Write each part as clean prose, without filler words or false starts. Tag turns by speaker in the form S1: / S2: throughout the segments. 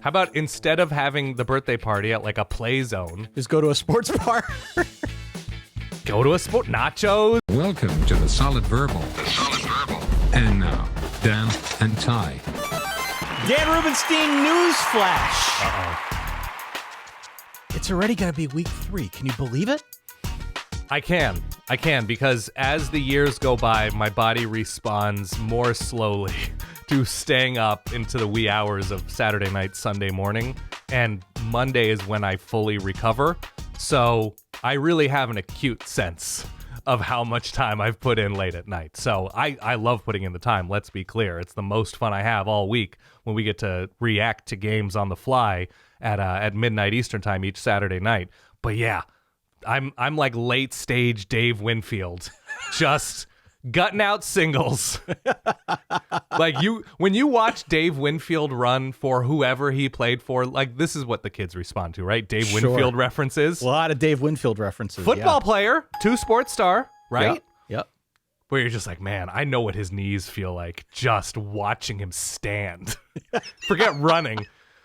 S1: How about instead of having the birthday party at like a play zone,
S2: just go to a sports bar?
S1: go to a sport nachos.
S3: Welcome to the Solid Verbal. And now, Dan and Ty.
S2: Dan Rubenstein News Flash.
S1: Uh-oh.
S2: It's already going to be week 3. Can you believe it?
S1: I can, because as the years go by, my body responds more slowly to staying up into the wee hours of Saturday night, Sunday morning, and Monday is when I fully recover. So I really have an acute sense of how much time I've put in late at night. So I love putting in the time, let's be clear. It's the most fun I have all week when we get to react to games on the fly at midnight Eastern time each Saturday night. But yeah, I'm like late stage Dave Winfield, just gutting out singles. Like when you watch Dave Winfield run for whoever he played for, like this is what the kids respond to, right? Dave Winfield references.
S2: A lot of Dave Winfield references.
S1: Football player, 2 sports star, right?
S2: Yep.
S1: Where you're just like, man, I know what his knees feel like just watching him stand. Forget running.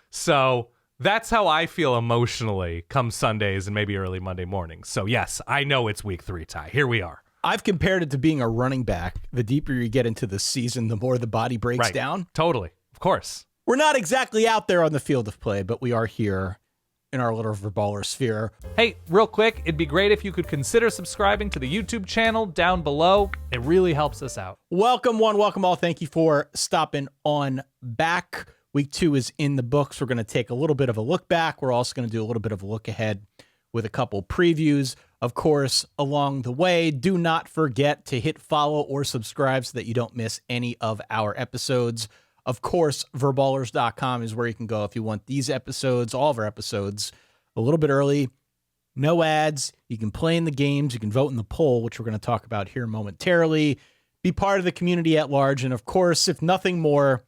S1: So that's how I feel emotionally come Sundays and maybe early Monday mornings. So yes, I know it's week 3, Ty. Here we are.
S2: I've compared it to being a running back. The deeper you get into the season, the more the body breaks down.
S1: Totally. Of course.
S2: We're not exactly out there on the field of play, but we are here in our little verballer sphere.
S1: Hey, real quick, it'd be great if you could consider subscribing to the YouTube channel down below. It really helps us out.
S2: Welcome one, welcome all. Thank you for stopping on back. Week 2 is in the books. We're going to take a little bit of a look back. We're also going to do a little bit of a look ahead with a couple previews. Of course, along the way, do not forget to hit follow or subscribe so that you don't miss any of our episodes. Of course, verballers.com is where you can go if you want these episodes, all of our episodes, a little bit early. No ads. You can play in the games. You can vote in the poll, which we're going to talk about here momentarily. Be part of the community at large. And of course, if nothing more,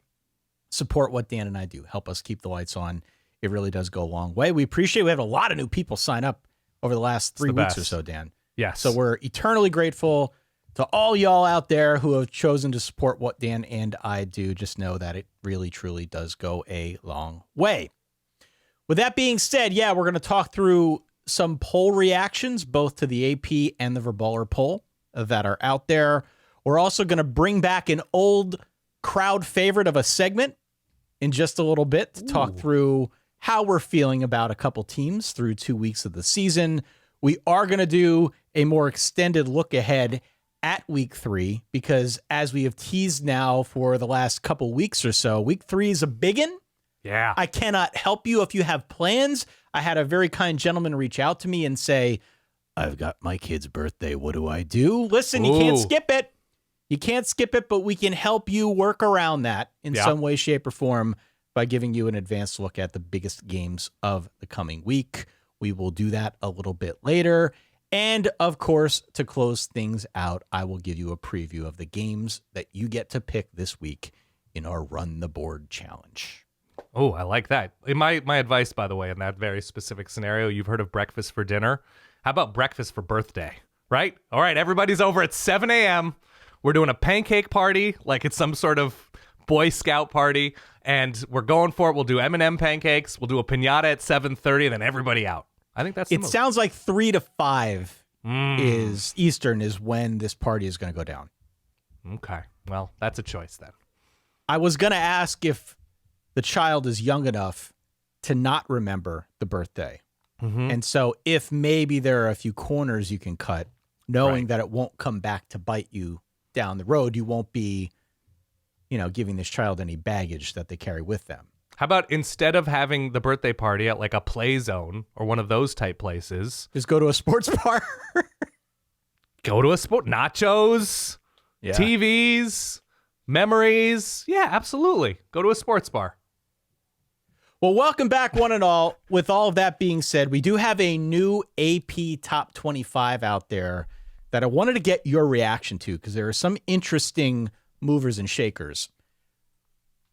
S2: support what Dan and I do. Help us keep the lights on. It really does go a long way. We appreciate it. We have a lot of new people sign up over the last 3 weeks or so, Dan.
S1: Yes.
S2: So we're eternally grateful to all y'all out there who have chosen to support what Dan and I do. Just know that it really, truly does go a long way. With that being said, yeah, we're going to talk through some poll reactions, both to the AP and the Verballer poll that are out there. We're also going to bring back an old crowd favorite of a segment in just a little bit to talk through how we're feeling about a couple teams through 2 weeks of the season. We are going to do a more extended look ahead at week 3 because as we have teased now for the last couple weeks or so, week 3 is a biggin.
S1: Yeah.
S2: I cannot help you if you have plans. I had a very kind gentleman reach out to me and say, I've got my kid's birthday. What do I do? Listen, you can't skip it. You can't skip it, but we can help you work around that in some way, shape, or form by giving you an advanced look at the biggest games of the coming week. We will do that a little bit later. And of course, to close things out, I will give you a preview of the games that you get to pick this week in our Run the Board challenge.
S1: Oh, I like that. My advice, by the way, in that very specific scenario, you've heard of breakfast for dinner. How about breakfast for birthday, right? All right, everybody's over at 7 a.m. We're doing a pancake party like it's some sort of Boy Scout party, and we're going for it. We'll do M&M pancakes. We'll do a piñata at 7:30, and then everybody out. I think that's the move.
S2: Sounds like 3 to 5 is Eastern is when this party is going to go down.
S1: Okay. Well, that's a choice then.
S2: I was going to ask if the child is young enough to not remember the birthday. Mm-hmm. And so if maybe there are a few corners you can cut, knowing that it won't come back to bite you down the road, you won't be, giving this child any baggage that they carry with them.
S1: How about instead of having the birthday party at like a play zone or one of those type places,
S2: just go to a sports bar?
S1: Go to a sport, nachos, TVs, memories. Yeah, absolutely. Go to a sports bar.
S2: Well, welcome back, one and all. With all of that being said, we do have a new AP Top 25 out there that I wanted to get your reaction to because there are some interesting movers and shakers.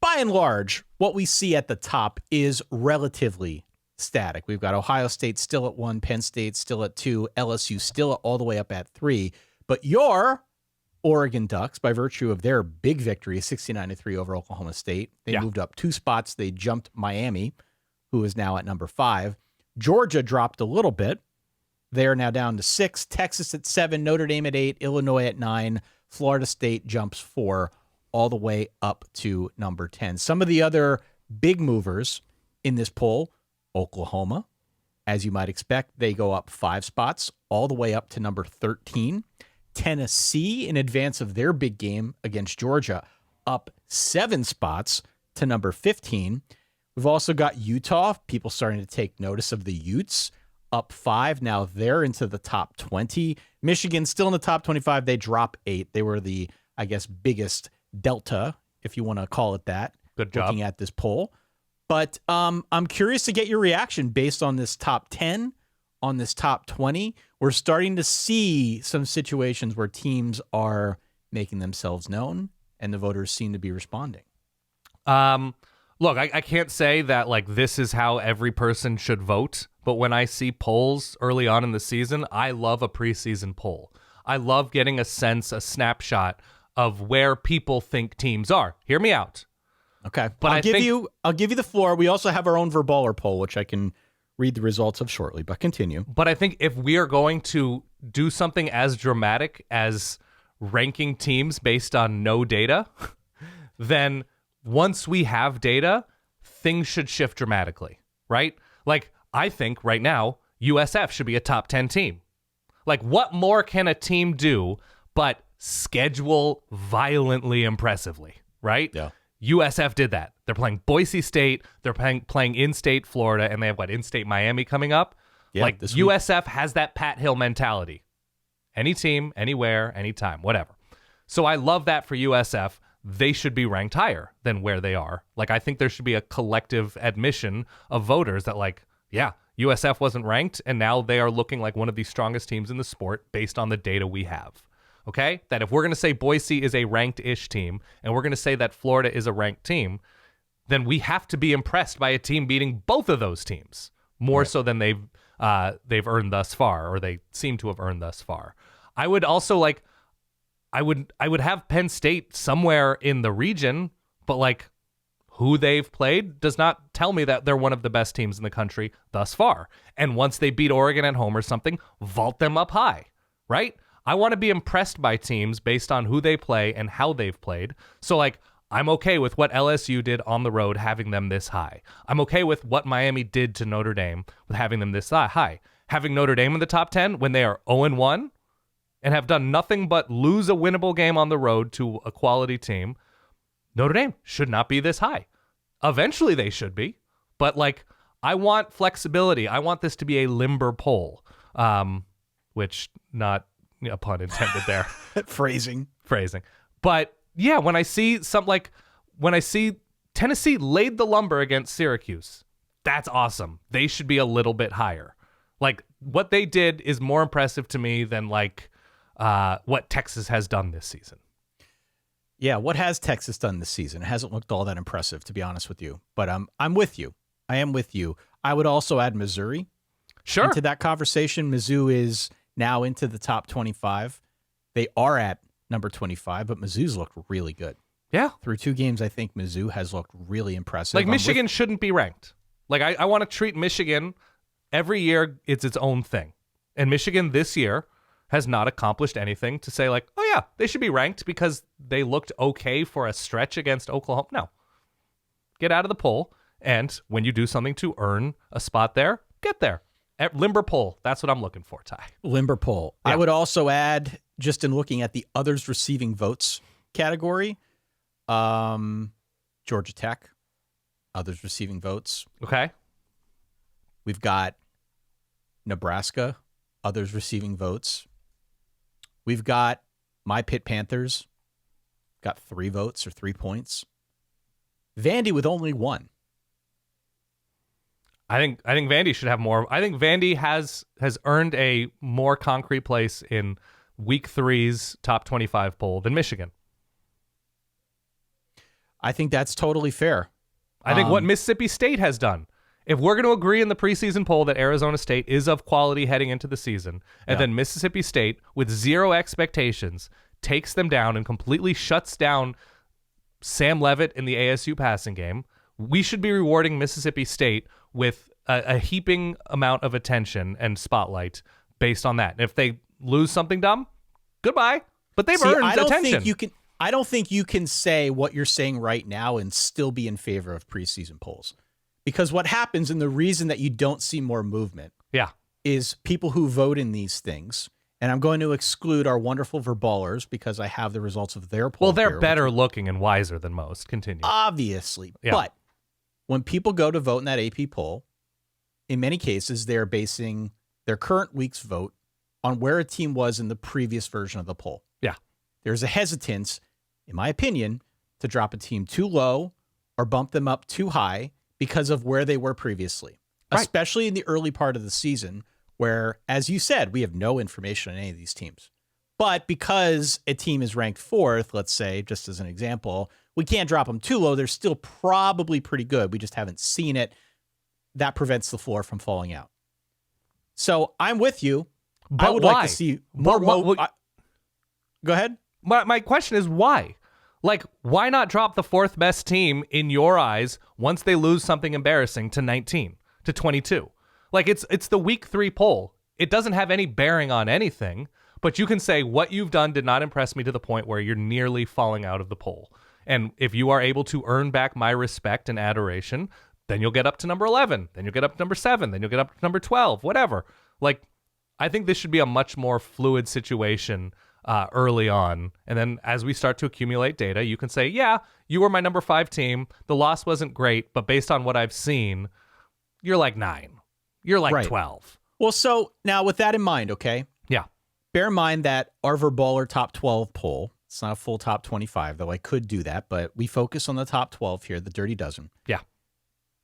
S2: By and large, what we see at the top is relatively static. We've got Ohio State still at 1, Penn State still at 2, LSU still all the way up at 3. But your Oregon Ducks, by virtue of their big victory, 69-3 over Oklahoma State, they moved up 2 spots. They jumped Miami who is now at number 5. Georgia dropped a little bit. They are now down to 6. Texas at 7. Notre Dame at 8. Illinois at 9. Florida State jumps 4 all the way up to number 10. Some of the other big movers in this poll, Oklahoma, as you might expect, they go up 5 spots all the way up to number 13. Tennessee, in advance of their big game against Georgia, up 7 spots to number 15. We've also got Utah, people starting to take notice of the Utes, up 5. Now they're into the top 20. Michigan still in the top 25. They drop 8. They were the, I guess, biggest delta, if you want to call it that.
S1: Good job.
S2: Looking at this poll. But I'm curious to get your reaction based on this top 10, on this top 20. We're starting to see some situations where teams are making themselves known, and the voters seem to be responding.
S1: Look, I can't say that like this is how every person should vote, but when I see polls early on in the season, I love a preseason poll. I love getting a sense, a snapshot of where people think teams are. Hear me out.
S2: Okay,
S1: but
S2: I'll give you the floor. We also have our own Verballer poll, which I can read the results of shortly, but continue.
S1: But I think if we are going to do something as dramatic as ranking teams based on no data, then once we have data, things should shift dramatically, right? Like, I think right now, USF should be a top 10 team. Like, what more can a team do but schedule violently impressively, right?
S2: Yeah.
S1: USF did that. They're playing Boise State. They're playing in-state Florida, and they have, in-state Miami coming up?
S2: Yeah,
S1: like, USF has that Pat Hill mentality. Any team, anywhere, anytime, whatever. So I love that for USF. They should be ranked higher than where they are. Like, I think there should be a collective admission of voters that, like, yeah, USF wasn't ranked, and now they are looking like one of the strongest teams in the sport based on the data we have. Okay? That if we're going to say Boise is a ranked-ish team, and we're going to say that Florida is a ranked team, then we have to be impressed by a team beating both of those teams, more so than they've earned thus far, or they seem to have earned thus far. I would also, I would have Penn State somewhere in the region, but, who they've played does not tell me that they're one of the best teams in the country thus far. And once they beat Oregon at home or something, vault them up high, right? I want to be impressed by teams based on who they play and how they've played. So, I'm okay with what LSU did on the road, having them this high. I'm okay with what Miami did to Notre Dame with having them this high. Having Notre Dame in the top 10 when they are 0-1 and have done nothing but lose a winnable game on the road to a quality team, Notre Dame should not be this high. Eventually they should be, but I want flexibility. I want this to be a limber poll, which not a pun intended there.
S2: Phrasing.
S1: But yeah, when I see Tennessee laid the lumber against Syracuse, that's awesome. They should be a little bit higher. What they did is more impressive to me than what Texas has done this season.
S2: Yeah, what has Texas done this season? It hasn't looked all that impressive, to be honest with you. But I'm with you. I am with you. I would also add Missouri into that conversation. Mizzou is now into the top 25. They are at number 25, but Mizzou's looked really good.
S1: Yeah.
S2: Through 2 games, I think Mizzou has looked really impressive.
S1: Michigan shouldn't be ranked. I want to treat Michigan every year. It's its own thing. And Michigan this year has not accomplished anything to say oh yeah, they should be ranked because they looked okay for a stretch against Oklahoma. No. Get out of the poll, and when you do something to earn a spot there, get there. At limber poll, that's what I'm looking for, Ty.
S2: Limber poll. Yeah. I would also add, just in looking at the others receiving votes category, Georgia Tech, others receiving votes.
S1: Okay.
S2: We've got Nebraska, others receiving votes. We've got my Pitt Panthers, got 3 votes or 3 points. Vandy with only 1.
S1: I think Vandy should have more. I think Vandy has earned a more concrete place in Week 3's top 25 poll than Michigan.
S2: I think that's totally fair.
S1: I think what Mississippi State has done. If we're going to agree in the preseason poll that Arizona State is of quality heading into the season, and then Mississippi State, with 0 expectations, takes them down and completely shuts down Sam Leavitt in the ASU passing game, we should be rewarding Mississippi State with a heaping amount of attention and spotlight based on that. And if they lose something dumb, goodbye. But they've earned attention.
S2: I don't think you can say what you're saying right now and still be in favor of preseason polls. Because what happens, and the reason that you don't see more movement is people who vote in these things, and I'm going to exclude our wonderful verballers because I have the results of their poll.
S1: Well, they're better looking and wiser than most. Continue.
S2: Obviously.
S1: Yeah.
S2: But when people go to vote in that AP poll, in many cases, they're basing their current week's vote on where a team was in the previous version of the poll.
S1: Yeah.
S2: There's a hesitance, in my opinion, to drop a team too low or bump them up too high because of where they were previously, especially in the early part of the season where, as you said, we have no information on any of these teams. But because a team is ranked 4th, let's say, just as an example, we can't drop them too low. They're still probably pretty good. We just haven't seen it. That prevents the floor from falling out. So I'm with you.
S1: But
S2: I would
S1: why?
S2: like to see more. Go ahead.
S1: My question is why? Like, why not drop the 4th best team in your eyes once they lose something embarrassing to 19, to 22? Like, it's the week 3 poll. It doesn't have any bearing on anything, but you can say what you've done did not impress me to the point where you're nearly falling out of the poll. And if you are able to earn back my respect and adoration, then you'll get up to number 11. Then you'll get up to number 7. Then you'll get up to number 12, whatever. Like, I think this should be a much more fluid situation early on. And then as we start to accumulate data, you can say, yeah, you were my number 5 team. The loss wasn't great, but based on what I've seen, you're like 9. You're like 12.
S2: Well, so now with that in mind, okay?
S1: Yeah.
S2: Bear in mind that our Verballer top 12 poll, it's not a full top 25, though I could do that, but we focus on the top 12 here, the Dirty Dozen.
S1: Yeah.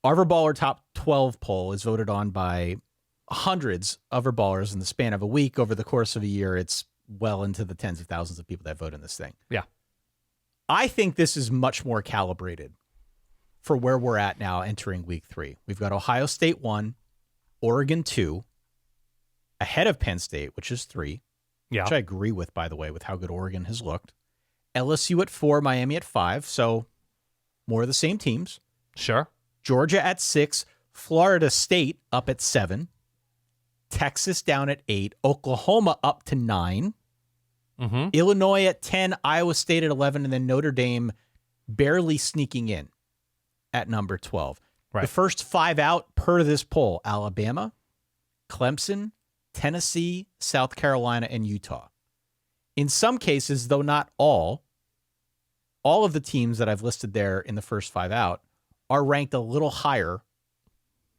S2: Our Verballer top 12 poll is voted on by hundreds of Verballers in the span of a week. Over the course of a year, it's well into the tens of thousands of people that vote in this thing.
S1: Yeah.
S2: I think this is much more calibrated for where we're at now entering week 3. We've got Ohio State 1, Oregon 2, ahead of Penn State, which is 3, which I agree with, by the way, with how good Oregon has looked. LSU at 4, Miami at 5, so more of the same teams.
S1: Sure.
S2: Georgia at 6, Florida State up at 7, Texas down at 8, Oklahoma up to 9, Illinois at 10, Iowa State at 11, and then Notre Dame barely sneaking in at number 12. Right. The first 5 out per this poll: Alabama, Clemson, Tennessee, South Carolina, and Utah. In some cases, though not all of the teams that I've listed there in the first 5 out are ranked a little higher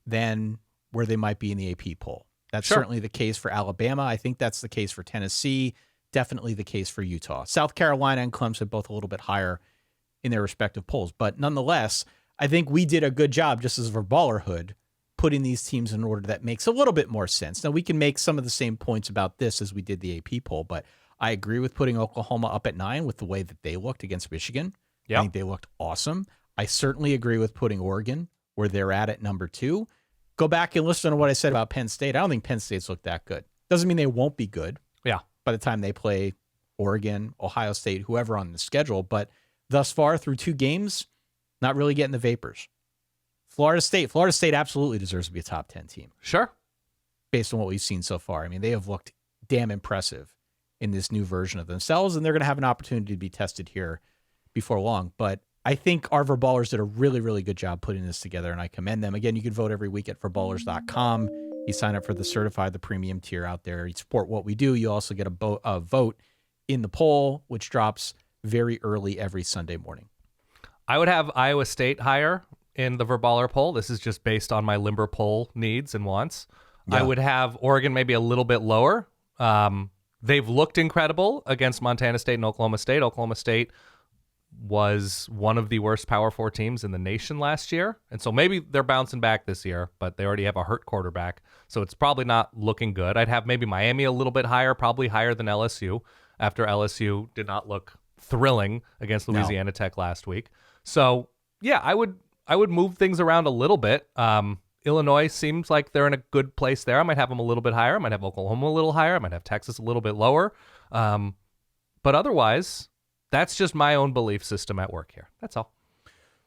S2: than where they might be in the AP poll. That's certainly the case for Alabama. I think that's the case for Tennessee. Definitely the case for Utah. South Carolina and Clemson both a little bit higher in their respective polls. But nonetheless, I think we did a good job, just as Verballerhood, putting these teams in order that makes a little bit more sense. Now, we can make some of the same points about this as we did the AP poll, but I agree with putting Oklahoma up at 9 with the way that they looked against Michigan. I think they looked awesome. I certainly agree with putting Oregon where they're at number 2. Go back and listen to what I said about Penn State. I don't think Penn State's looked that good. Doesn't mean they won't be good.
S1: Yeah.
S2: By the time they play Oregon, Ohio State, whoever on the schedule. But thus far, through 2 games, not really getting the vapors. Florida State absolutely deserves to be a top 10 team.
S1: Sure.
S2: Based on what we've seen so far. I mean, they have looked damn impressive in this new version of themselves, and they're going to have an opportunity to be tested here before long. But I think our Verballers did a really, really good job putting this together, and I commend them. Again, you can vote every week at verballers.com. You sign up for the certified, the premium tier out there. You support what we do. You also get a vote in the poll, which drops very early every Sunday morning.
S1: I would have Iowa State higher in the Verballer poll. This is just based on my Limber poll needs and wants. Yeah. I would have Oregon maybe a little bit lower. They've looked incredible against Montana State and Oklahoma State. Oklahoma State was one of the worst Power 4 teams in the nation last year. And so maybe they're bouncing back this year, but they already have a hurt quarterback. So it's probably not looking good. I'd have maybe Miami a little bit higher, probably higher than LSU, after LSU did not look thrilling against Louisiana Tech last week. So yeah, I would move things around a little bit. Illinois seems like they're in a good place there. I might have them a little bit higher. I might have Oklahoma a little higher. I might have Texas a little bit lower. But otherwise, that's just my own belief system at work here. That's all.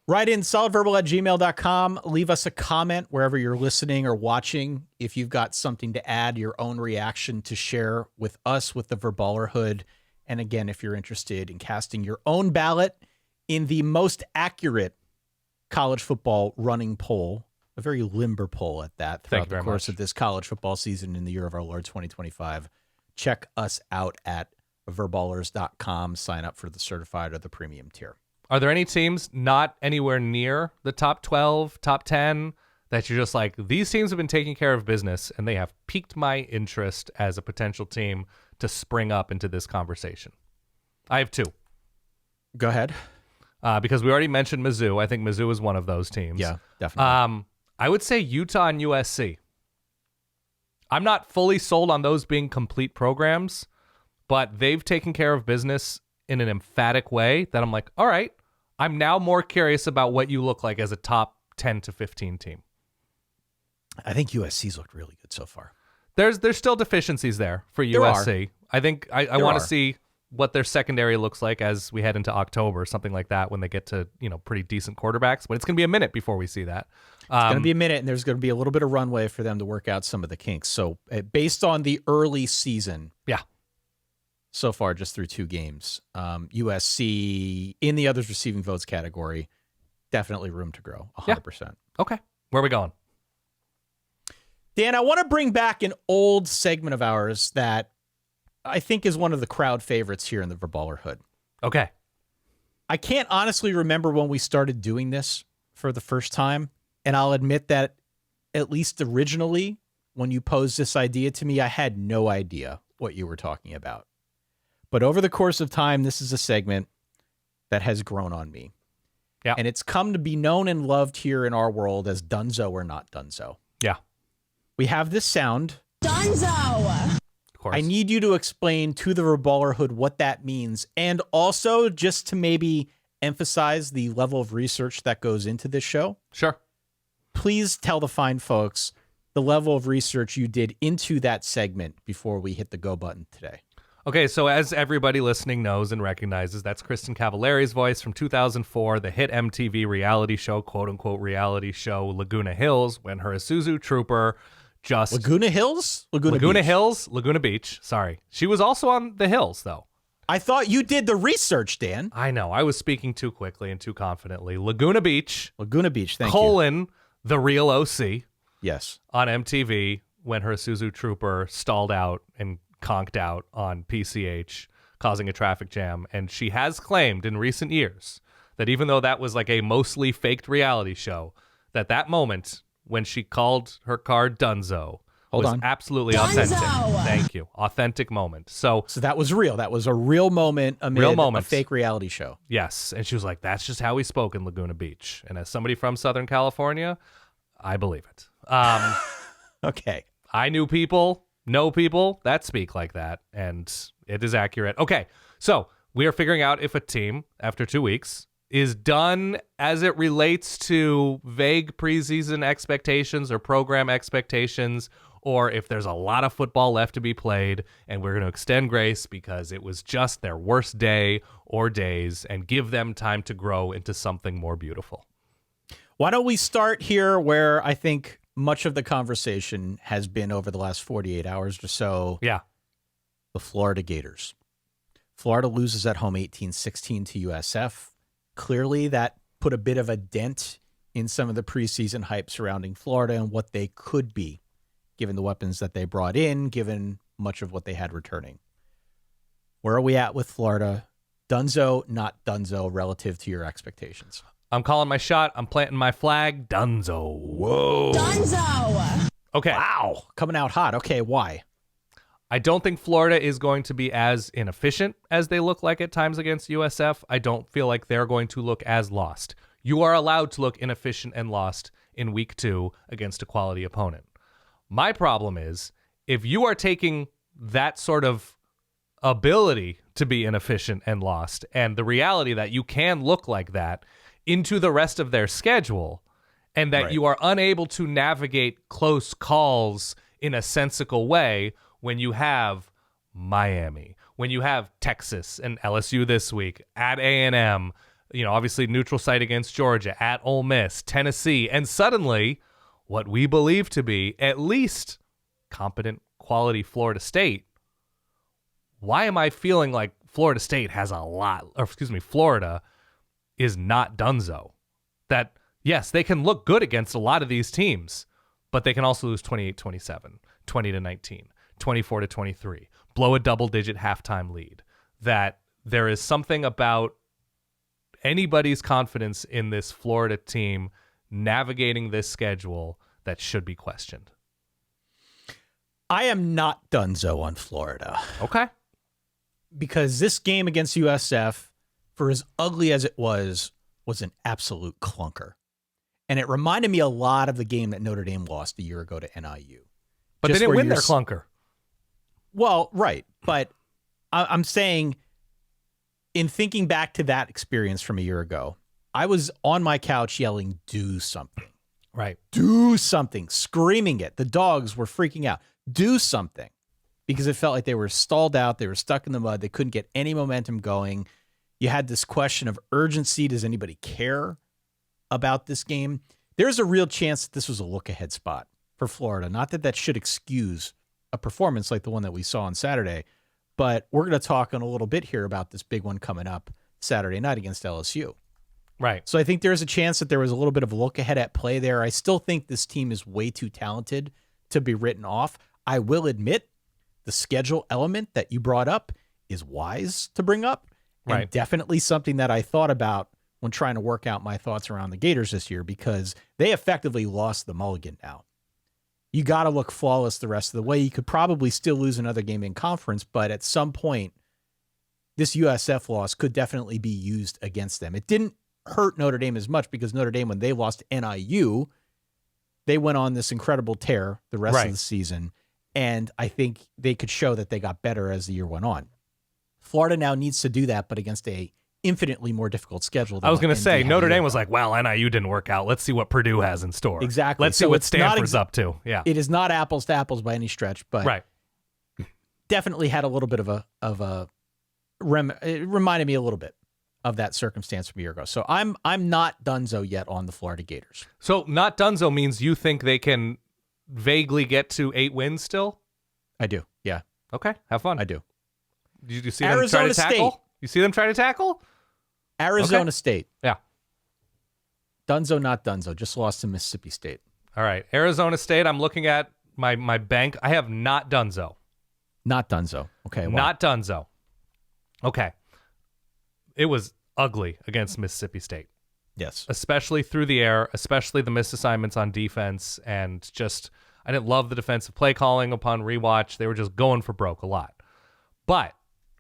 S2: Write in solidverbal@gmail.com. Leave us a comment wherever you're listening or watching. If you've got something to add, your own reaction to share with us with the Verballerhood. And again, if you're interested in casting your own ballot in the most accurate college football running poll, a very limber poll at that, throughout the course of this college football season in the year of our Lord 2025, check us out at verballers.com. Sign up for the certified or the premium tier.
S1: Are there any teams not anywhere near the top 12, top 10 that you're just like, these teams have been taking care of business and they have piqued my interest as a potential team to spring up into this conversation? I have two.
S2: Go ahead.
S1: Because we already mentioned Mizzou. I think Mizzou is one of those teams.
S2: Yeah, definitely.
S1: I would say Utah and USC. I'm not fully sold on those being complete programs, but they've taken care of business in an emphatic way that I'm like, all right, I'm now more curious about what you look like as a top 10 to 15 team.
S2: I think USC's looked really good so far.
S1: There's still deficiencies there for USC. I think I want to see what their secondary looks like as we head into October, something like that, when they get to, pretty decent quarterbacks. But it's going to be a minute before we see that.
S2: It's going to be a minute, and there's going to be a little bit of runway for them to work out some of the kinks. So based on the early season, so far just through 2 games, USC in the others receiving votes category, definitely room to grow, 100%.
S1: Yeah. Okay, where are we going?
S2: Dan, I want to bring back an old segment of ours that I think is one of the crowd favorites here in the Verballerhood.
S1: Okay.
S2: I can't honestly remember when we started doing this for the first time, and I'll admit that at least originally, when you posed this idea to me, I had no idea what you were talking about. But over the course of time, this is a segment that has grown on me.
S1: Yeah.
S2: And it's come to be known and loved here in our world as Dunzo or Not Dunzo.
S1: Yeah.
S2: We have this sound.
S4: Dunzo!
S1: Of course.
S2: I need you to explain to the Verballerhood what that means, and also just to maybe emphasize the level of research that goes into this show.
S1: Sure.
S2: Please tell the fine folks the level of research you did into that segment before we hit the go button today.
S1: Okay, so as everybody listening knows and recognizes, that's Kristen Cavallari's voice from 2004, the hit MTV reality show, quote-unquote reality show, Laguna Hills, when her Isuzu Trooper just...
S2: Laguna Hills?
S1: Laguna
S2: Beach.
S1: Hills? Laguna Beach, sorry. She was also on the Hills, though.
S2: I thought you did the research, Dan.
S1: I know, I was speaking too quickly and too confidently. Laguna Beach,
S2: Thank you.
S1: The real OC.
S2: Yes.
S1: On MTV, when her Isuzu Trooper stalled out and conked out on PCH, causing a traffic jam. And she has claimed in recent years that even though that was like a mostly faked reality show, that moment when she called her car Dunzo was absolutely authentic. Thank you. Authentic moment. So
S2: that was real. That was a real moment amid a fake reality show.
S1: Yes. And she was like, that's just how we spoke in Laguna Beach. And as somebody from Southern California, I believe it.
S2: Okay.
S1: I know people that speak like that, and it is accurate. Okay, so we are figuring out if a team, after 2 weeks, is done as it relates to vague preseason expectations or program expectations, or if there's a lot of football left to be played, and we're going to extend grace because it was just their worst day or days and give them time to grow into something more beautiful.
S2: Why don't we start here where I think much of the conversation has been over the last 48 hours or so.
S1: Yeah.
S2: The Florida Gators. Florida loses at home 18-16 to USF. Clearly, that put a bit of a dent in some of the preseason hype surrounding Florida and what they could be, given the weapons that they brought in, given much of what they had returning. Where are we at with Florida? Dunzo, Not Dunzo, relative to your expectations?
S1: I'm calling my shot. I'm planting my flag. Dunzo.
S2: Whoa.
S4: Dunzo!
S1: Okay.
S2: Wow. Coming out hot. Okay, why?
S1: I don't think Florida is going to be as inefficient as they look like at times against USF. I don't feel like they're going to look as lost. You are allowed to look inefficient and lost in week 2 against a quality opponent. My problem is, if you are taking that sort of ability to be inefficient and lost, and the reality that you can look like that, into the rest of their schedule, and that you are unable to navigate close calls in a sensical way when you have Miami, when you have Texas and LSU this week, at A&M, Obviously neutral site against Georgia, at Ole Miss, Tennessee, and suddenly what we believe to be at least competent, quality Florida State. Why am I feeling like Florida State has a lot, Florida is not Dunzo? That, yes, they can look good against a lot of these teams, but they can also lose 28-27, 20-19, 24-23, blow a double-digit halftime lead. That there is something about anybody's confidence in this Florida team navigating this schedule that should be questioned.
S2: I am not Dunzo on Florida.
S1: Okay.
S2: Because this game against USF, for as ugly as it was an absolute clunker. And it reminded me a lot of the game that Notre Dame lost a year ago to NIU.
S1: But they didn't win their clunker.
S2: Well, right. But I'm saying, in thinking back to that experience from a year ago, I was on my couch yelling, do something.
S1: Right.
S2: Do something. Screaming it. The dogs were freaking out. Do something. Because it felt like they were stalled out. They were stuck in the mud. They couldn't get any momentum going. You had this question of urgency. Does anybody care about this game? There's a real chance that this was a look-ahead spot for Florida. Not that should excuse a performance like the one that we saw on Saturday, but we're going to talk in a little bit here about this big one coming up Saturday night against LSU.
S1: Right.
S2: So I think there's a chance that there was a little bit of a look-ahead at play there. I still think this team is way too talented to be written off. I will admit the schedule element that you brought up is wise to bring up.
S1: Right.
S2: And definitely something that I thought about when trying to work out my thoughts around the Gators this year, because they effectively lost the mulligan now. You got to look flawless the rest of the way. You could probably still lose another game in conference, but at some point, this USF loss could definitely be used against them. It didn't hurt Notre Dame as much because Notre Dame, when they lost to NIU, they went on this incredible tear the rest of the season, and I think they could show that they got better as the year went on. Florida now needs to do that, but against a infinitely more difficult schedule.
S1: I was going to say, Notre Dame was like, well, NIU didn't work out. Let's see what Purdue has in store.
S2: Exactly.
S1: Let's see what Stanford's up to. Yeah.
S2: It is not apples to apples by any stretch, but definitely had a little bit of a it reminded me a little bit of that circumstance from a year ago. So I'm not Dunzo yet on the Florida Gators.
S1: So not Dunzo means you think they can vaguely get to 8 wins still?
S2: I do. Yeah.
S1: Okay. Have fun.
S2: I do.
S1: Did you see them try to tackle?
S2: State.
S1: You see them try to tackle?
S2: Arizona State.
S1: Yeah.
S2: Dunzo, not Dunzo. Just lost to Mississippi State.
S1: All right. Arizona State, I'm looking at my bank. I have not Dunzo.
S2: Not Dunzo. Okay. Well.
S1: Not Dunzo. Okay. It was ugly against Mississippi State.
S2: Yes.
S1: Especially through the air, especially the missed assignments on defense, and just I didn't love the defensive play calling upon rewatch. They were just going for broke a lot. But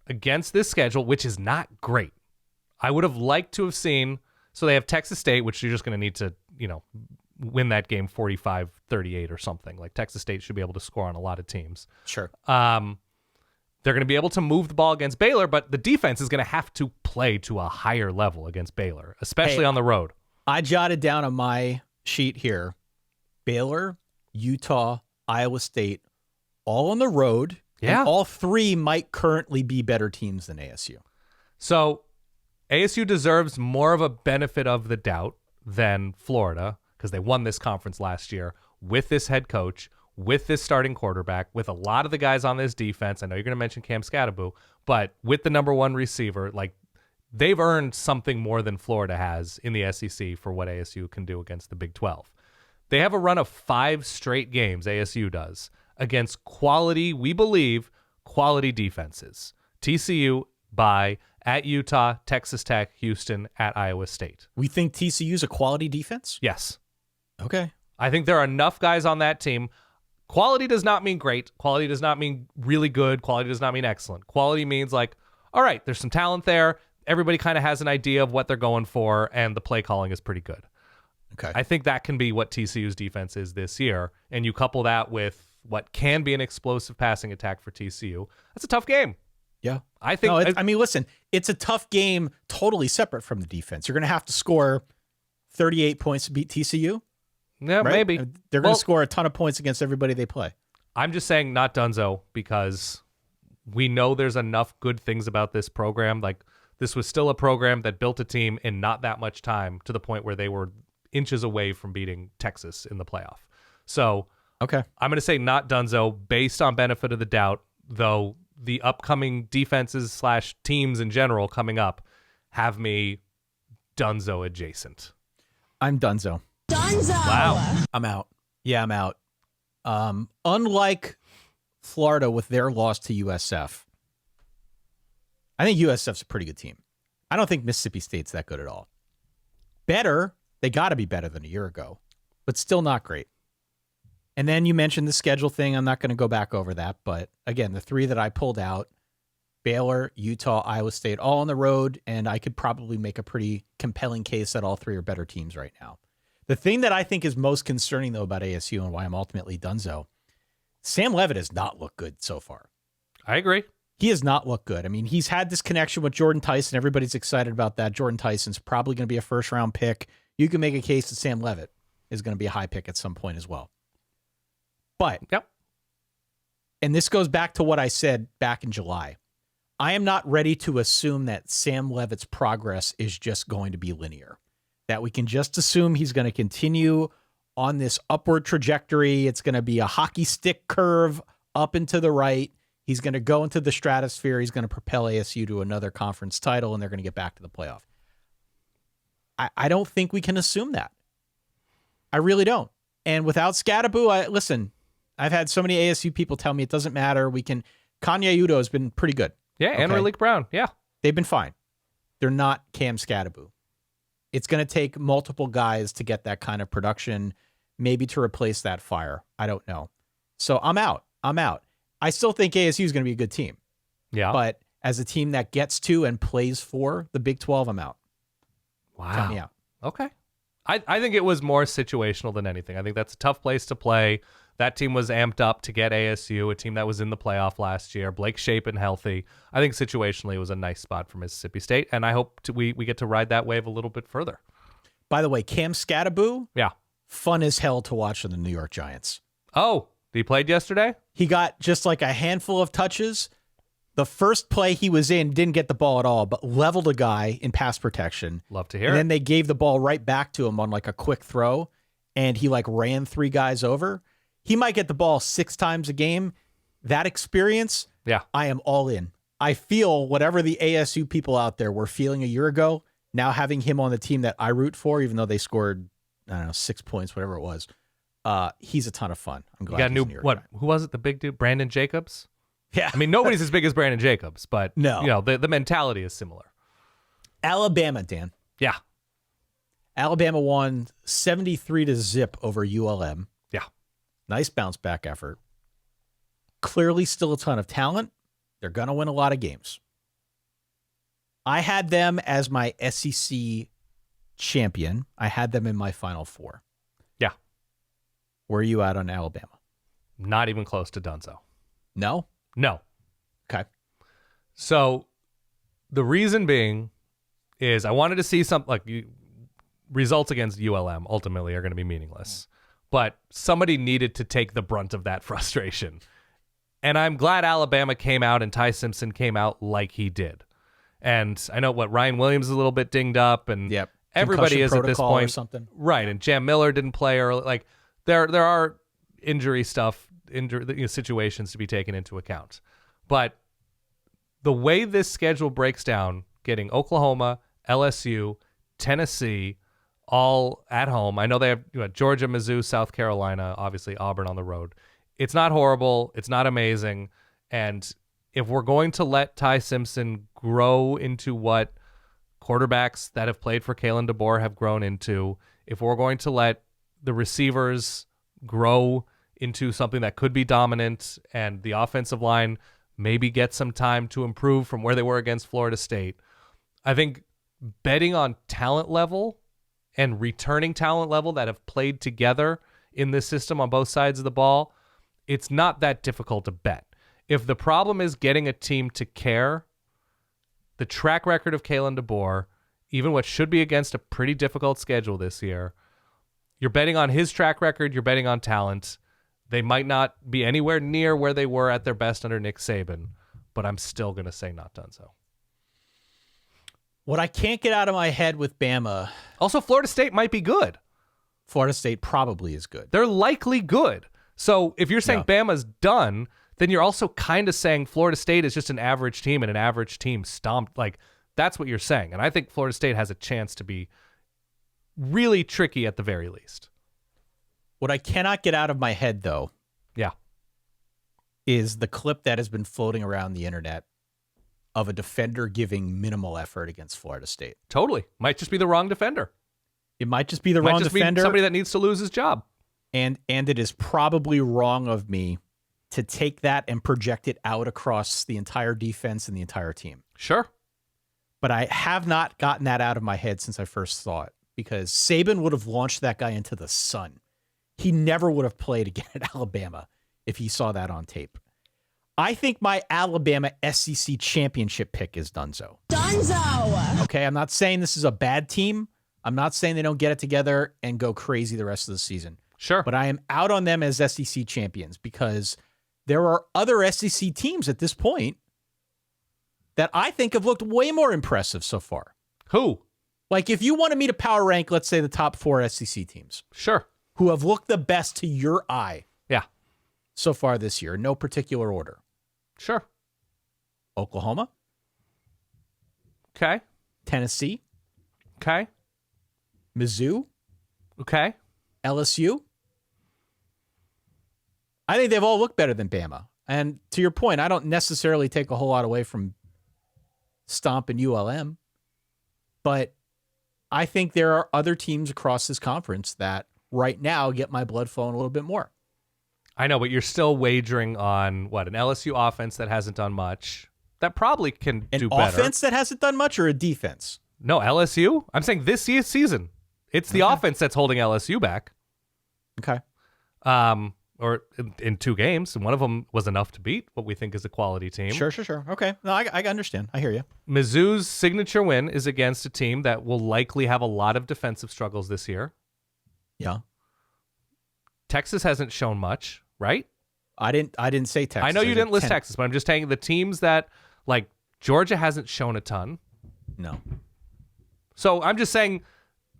S1: against this schedule, which is not great, I would have liked to have seen, so they have Texas State, which you're just going to need to, win that game 45-38 or something. Like Texas State should be able to score on a lot of teams.
S2: Sure.
S1: They're going to be able to move the ball against Baylor, but the defense is going to have to play to a higher level against Baylor, especially on the road.
S2: I jotted down on my sheet here, Baylor, Utah, Iowa State, all on the road.
S1: Yeah.
S2: And all three might currently be better teams than ASU.
S1: So ASU deserves more of a benefit of the doubt than Florida because they won this conference last year with this head coach, with this starting quarterback, with a lot of the guys on this defense. I know you're going to mention Cam Scatterbo, but with the number one receiver, like they've earned something more than Florida has in the SEC for what ASU can do against the Big 12. They have a run of 5 straight games, ASU does, against quality, we believe, quality defenses. TCU, bye, at Utah, Texas Tech, Houston, at Iowa State.
S2: We think TCU's a quality defense?
S1: Yes.
S2: Okay.
S1: I think there are enough guys on that team. Quality does not mean great. Quality does not mean really good. Quality does not mean excellent. Quality means like, all right, there's some talent there. Everybody kind of has an idea of what they're going for, and the play calling is pretty good.
S2: Okay.
S1: I think that can be what TCU's defense is this year, and you couple that with what can be an explosive passing attack for TCU. That's a tough game.
S2: Yeah.
S1: I think.
S2: No, listen, it's a tough game totally separate from the defense. You're going to have to score 38 points to beat TCU.
S1: Yeah,
S2: right?
S1: maybe.
S2: They're going to score a ton of points against everybody they play.
S1: I'm just saying not Dunzo because we know there's enough good things about this program. Like This was still a program that built a team in not that much time to the point where they were inches away from beating Texas in the playoff. So
S2: Okay.
S1: I'm going to say not Dunzo based on benefit of the doubt, though the upcoming defenses / teams in general coming up have me Dunzo adjacent.
S2: I'm Dunzo.
S4: Dunzo.
S1: Wow.
S2: I'm out. Yeah, I'm out. Unlike Florida with their loss to USF, I think USF's a pretty good team. I don't think Mississippi State's that good at all. Better. They got to be better than a year ago, but still not great. And then you mentioned the schedule thing. I'm not going to go back over that. But again, the three that I pulled out, Baylor, Utah, Iowa State, all on the road. And I could probably make a pretty compelling case that all three are better teams right now. The thing that I think is most concerning, though, about ASU and why I'm ultimately Dunzo, Sam Leavitt has not looked good so far.
S1: I agree.
S2: He has not looked good. I mean, he's had this connection with Jordan Tyson. Everybody's excited about that. Jordan Tyson's probably going to be a first-round pick. You can make a case that Sam Leavitt is going to be a high pick at some point as well. But,
S1: Yep.
S2: and this goes back to what I said back in July, I am not ready to assume that Sam Leavitt's progress is just going to be linear, that we can just assume he's going to continue on this upward trajectory. It's going to be a hockey stick curve up and to the right. He's going to go into the stratosphere. He's going to propel ASU to another conference title, and they're going to get back to the playoff. I don't think we can assume that. I really don't. And without Scattaboo, listen, I've had so many ASU people tell me it doesn't matter. Kanye Udo has been pretty good.
S1: Yeah, and Malik Brown. Yeah.
S2: They've been fine. They're not Cam Scattaboo. It's going to take multiple guys to get that kind of production, maybe to replace that fire. I don't know. So I'm out. I still think ASU is going to be a good team.
S1: Yeah.
S2: But as a team that gets to and plays for the Big 12, I'm out.
S1: Wow.
S2: Count me out.
S1: Okay. I think it was more situational than anything. I think that's a tough place to play. That team was amped up to get ASU, a team that was in the playoff last year. Blake Shapen healthy. I think situationally it was a nice spot for Mississippi State, and I hope we get to ride that wave a little bit further.
S2: By the way, Cam Scattaboo,
S1: Yeah.
S2: fun as hell to watch in the New York Giants.
S1: Oh, he played yesterday?
S2: He got just like a handful of touches. The first play he was in, didn't get the ball at all, but leveled a guy in pass protection.
S1: Love to hear
S2: And
S1: it.
S2: then they gave the ball right back to him on like a quick throw, and he like ran three guys over. He might get the ball 6 times a game. That experience,
S1: Yeah.
S2: I am all in. I feel whatever the ASU people out there were feeling a year ago, now having him on the team that I root for, even though they scored, 6 points, whatever it was, he's a ton of fun. I'm glad
S1: You got a
S2: he's
S1: new,
S2: a New York
S1: what?
S2: Giant.
S1: Who was it? The big dude? Brandon Jacobs?
S2: Yeah.
S1: I mean, nobody's as big as Brandon Jacobs, but
S2: No.
S1: the mentality is similar.
S2: Alabama, Dan.
S1: Yeah.
S2: Alabama won 73-0 over ULM.
S1: Yeah.
S2: Nice bounce back effort. Clearly still a ton of talent. They're going to win a lot of games. I had them as my SEC champion. I had them in my Final Four.
S1: Yeah.
S2: Where are you at on Alabama?
S1: Not even close to Dunzo.
S2: No?
S1: No.
S2: Okay.
S1: So the reason being is I wanted to see results against ULM ultimately are going to be meaningless, but somebody needed to take the brunt of that frustration. And I'm glad Alabama came out and Ty Simpson came out like he did. And I know Ryan Williams is a little bit dinged up, and
S2: Yep.
S1: everybody
S2: Concussion
S1: is at this
S2: protocol or
S1: point.
S2: something.
S1: Right. And Jam Miller didn't play early. Like there are injury situations to be taken into account. But the way this schedule breaks down, getting Oklahoma, LSU, Tennessee, all at home. I know they have Georgia, Mizzou, South Carolina, obviously Auburn on the road. It's not horrible. It's not amazing. And if we're going to let Ty Simpson grow into what quarterbacks that have played for Kalen DeBoer have grown into, if we're going to let the receivers grow into something that could be dominant and the offensive line maybe get some time to improve from where they were against Florida State, I think betting on talent level and returning talent level that have played together in this system on both sides of the ball, it's not that difficult to bet. If the problem is getting a team to care, the track record of Kalen DeBoer, even what should be against a pretty difficult schedule this year, you're betting on his track record, you're betting on talent. They might not be anywhere near where they were at their best under Nick Saban, but I'm still going to say not Dunzo.
S2: What I can't get out of my head with Bama,
S1: Also, Florida State might be good.
S2: Florida State probably is good.
S1: They're likely good. So if you're saying Bama's done, then you're also kind of saying Florida State is just an average team and an average team stomped. Like, that's what you're saying. And I think Florida State has a chance to be really tricky at the very least.
S2: What I cannot get out of my head, though, is the clip that has been floating around the internet of a defender giving minimal effort against Florida State.
S1: Totally. Might just be the wrong defender.
S2: It might just be the
S1: Might
S2: wrong
S1: just
S2: defender.
S1: Be somebody that needs to lose his job.
S2: And it is probably wrong of me to take that and project it out across the entire defense and the entire team.
S1: Sure.
S2: But I have not gotten that out of my head since I first saw it, because Saban would have launched that guy into the sun. He never would have played again at Alabama if he saw that on tape. I think my Alabama SEC championship pick is Dunzo.
S4: Dunzo!
S2: Okay, I'm not saying this is a bad team. I'm not saying they don't get it together and go crazy the rest of the season.
S1: Sure.
S2: But I am out on them as SEC champions because there are other SEC teams at this point that I think have looked way more impressive so far.
S1: Who?
S2: Like, if you wanted me to power rank, let's say the top 4 SEC teams
S1: Sure.
S2: who have looked the best to your eye
S1: Yeah.
S2: so far this year, no particular order.
S1: Sure.
S2: Oklahoma,
S1: Okay.
S2: Tennessee,
S1: Okay.
S2: Mizzou,
S1: Okay.
S2: LSU. I think they've all looked better than Bama. And to your point, I don't necessarily take a whole lot away from Stomp and ULM, but I think there are other teams across this conference that right now get my blood flowing a little bit more.
S1: I know, but you're still wagering on, an LSU offense that hasn't done much. That probably can
S2: An
S1: do better.
S2: offense that hasn't done much, or a defense?
S1: No, LSU? I'm saying this year's season. It's the offense that's holding LSU back.
S2: Okay.
S1: Or in 2 games, and one of them was enough to beat what we think is a quality team.
S2: Sure. Okay. No, I understand. I hear you.
S1: Mizzou's signature win is against a team that will likely have a lot of defensive struggles this year.
S2: Yeah.
S1: Texas hasn't shown much, right?
S2: I didn't say Texas.
S1: I know you
S2: said
S1: didn't list Texas, but I'm just saying the teams that, like, Georgia hasn't shown a ton.
S2: No.
S1: So I'm just saying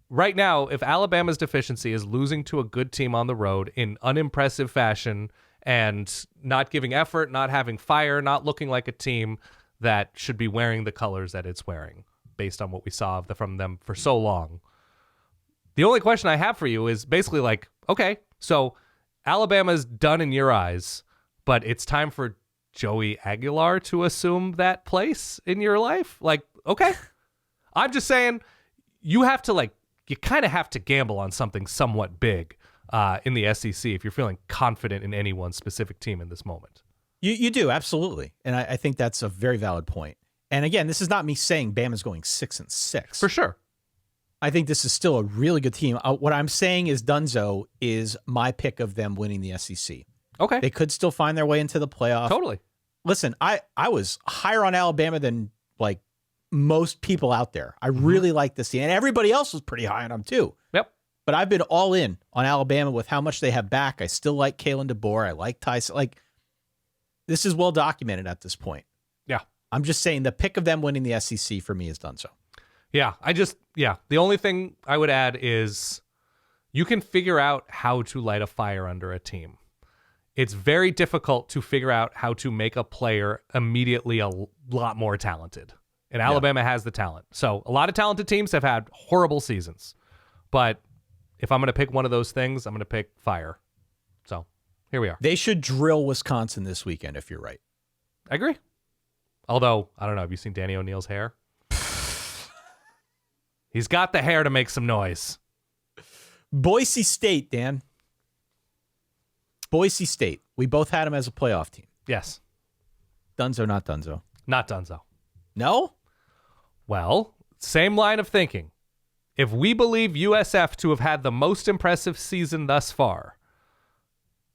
S1: right now, if Alabama's deficiency is losing to a good team on the road in unimpressive fashion and not giving effort, not having fire, not looking like a team that should be wearing the colors that it's wearing based on what we saw from them for so long, the only question I have for you is basically like, okay, so Alabama's done in your eyes, but it's time for Joey Aguilar to assume that place in your life? Like, okay. I'm just saying you have to, like, you kind of have to gamble on something somewhat big in the SEC if you're feeling confident in any one specific team in this moment.
S2: You do, absolutely. And I think that's a very valid point. And again, this is not me saying Bama's going 6-6.
S1: For sure.
S2: I think this is still a really good team. What I'm saying is Dunzo is my pick of them winning the SEC.
S1: Okay.
S2: They could still find their way into the playoff.
S1: Totally.
S2: Listen, I was higher on Alabama than, like, most people out there. I really like this team. And everybody else was pretty high on them too.
S1: Yep.
S2: But I've been all in on Alabama with how much they have back. I still like Kalen DeBoer. I like Tyson. Like, this is well documented at this point.
S1: Yeah.
S2: I'm just saying the pick of them winning the SEC for me is Dunzo.
S1: Yeah. The only thing I would add is you can figure out how to light a fire under a team. It's very difficult to figure out how to make a player immediately a lot more talented. And Alabama has the talent. So a lot of talented teams have had horrible seasons. But if I'm going to pick one of those things, I'm going to pick fire. So here we are.
S2: They should drill Wisconsin this weekend if you're right.
S1: I agree. Although, I don't know. Have you seen Danny O'Neal's hair? He's got the hair to make some noise.
S2: Boise State, Dan. Boise State. We both had them as a playoff team.
S1: Yes.
S2: Dunzo, not Dunzo.
S1: Not Dunzo.
S2: No?
S1: Well, same line of thinking. If we believe USF to have had the most impressive season thus far,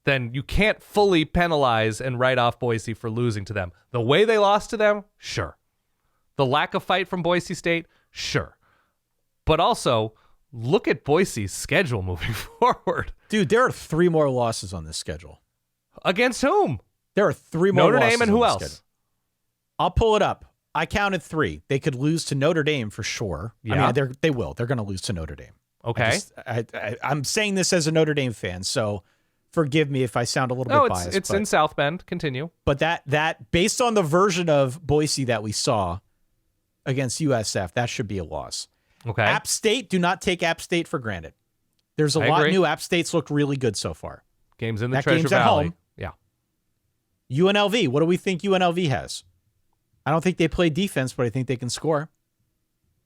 S1: then you can't fully penalize and write off Boise for losing to them. The way they lost to them, sure. The lack of fight from Boise State, sure. But also, look at Boise's schedule moving forward.
S2: Dude, there are 3 more losses on this schedule.
S1: Against whom?
S2: There are 3 more
S1: Notre
S2: losses
S1: Dame and
S2: on
S1: who
S2: this
S1: else?
S2: schedule. I'll pull it up. I counted 3. They could lose to Notre Dame for sure.
S1: Yeah.
S2: I mean, they will. They're going to lose to Notre Dame.
S1: Okay.
S2: I'm saying this as a Notre Dame fan, so forgive me if I sound a little bit biased.
S1: It's in South Bend. Continue.
S2: But that based on the version of Boise that we saw against USF, that should be a loss.
S1: Okay.
S2: App State, do not take App State for granted. There's a
S1: I
S2: lot
S1: agree.
S2: new. App State's looked really good so far.
S1: Games in the
S2: That
S1: Treasure
S2: game's at
S1: Valley.
S2: home.
S1: Yeah.
S2: UNLV, what do we think UNLV has? I don't think they play defense, but I think they can score.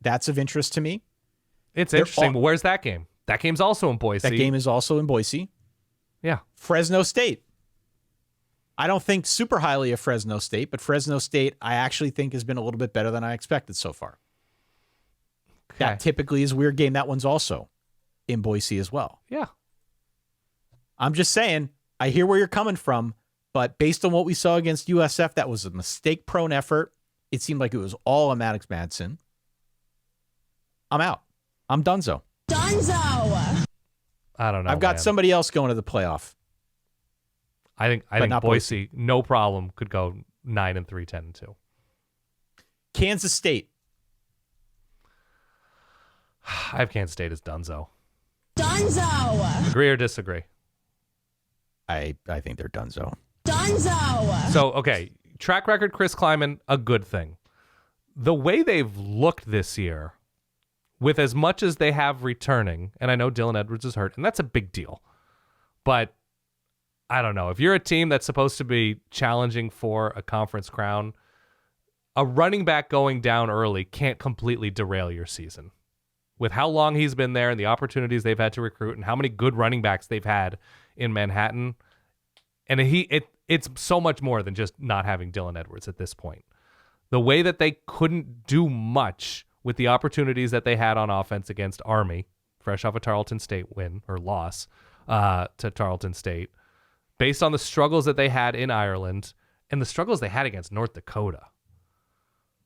S2: That's of interest to me.
S1: It's interesting. But where's that game? That game's also in Boise.
S2: That game is also in Boise.
S1: Yeah.
S2: Fresno State. I don't think super highly of Fresno State, but Fresno State I actually think has been a little bit better than I expected so far.
S1: Okay.
S2: That typically is a weird game. That one's also in Boise as well.
S1: Yeah.
S2: I'm just saying, I hear where you're coming from, but based on what we saw against USF, that was a mistake-prone effort. It seemed like it was all on Maddox Madsen. I'm out. I'm Dunzo.
S4: Dunzo.
S1: I don't know.
S2: I've got
S1: man.
S2: somebody else going to the playoff.
S1: I think
S2: not
S1: Boise, no problem, could go 9-3, 10-2.
S2: Kansas State.
S1: I have Kansas State as Dunzo.
S4: Dunzo.
S1: Agree or disagree?
S2: I think they're Dunzo.
S4: Dunzo.
S1: So, okay, track record, Chris Kleiman, a good thing. The way they've looked this year, with as much as they have returning, and I know Dylan Edwards is hurt, and that's a big deal. But I don't know. If you're a team that's supposed to be challenging for a conference crown, a running back going down early can't completely derail your season. With how long he's been there and the opportunities they've had to recruit and how many good running backs they've had in Manhattan, and it's so much more than just not having Dylan Edwards at this point. The way that they couldn't do much with the opportunities that they had on offense against Army, fresh off a Tarleton State win or loss to Tarleton State, based on the struggles that they had in Ireland and the struggles they had against North Dakota.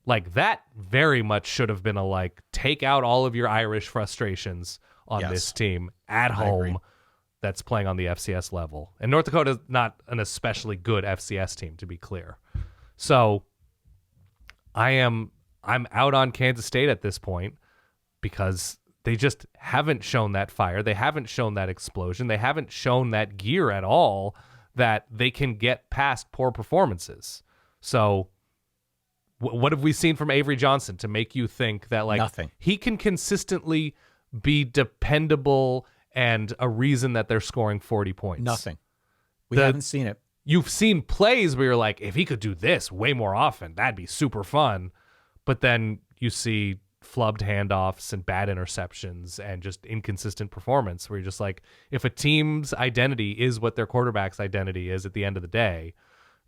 S1: Like, that very much should have been a, take out all of your Irish frustrations on this team at home that's playing on the FCS level. And North Dakota's not an especially good FCS team, to be clear. So I'm out on Kansas State at this point because they just haven't shown that fire. They haven't shown that explosion. They haven't shown that gear at all that they can get past poor performances. So what have we seen from Avery Johnson to make you think that
S2: Nothing.
S1: He can consistently be dependable and a reason that they're scoring 40 points?
S2: Nothing. We haven't seen it.
S1: You've seen plays where you're like, if he could do this way more often, that'd be super fun. But then you see flubbed handoffs and bad interceptions and just inconsistent performance where you're just like, if a team's identity is what their quarterback's identity is at the end of the day,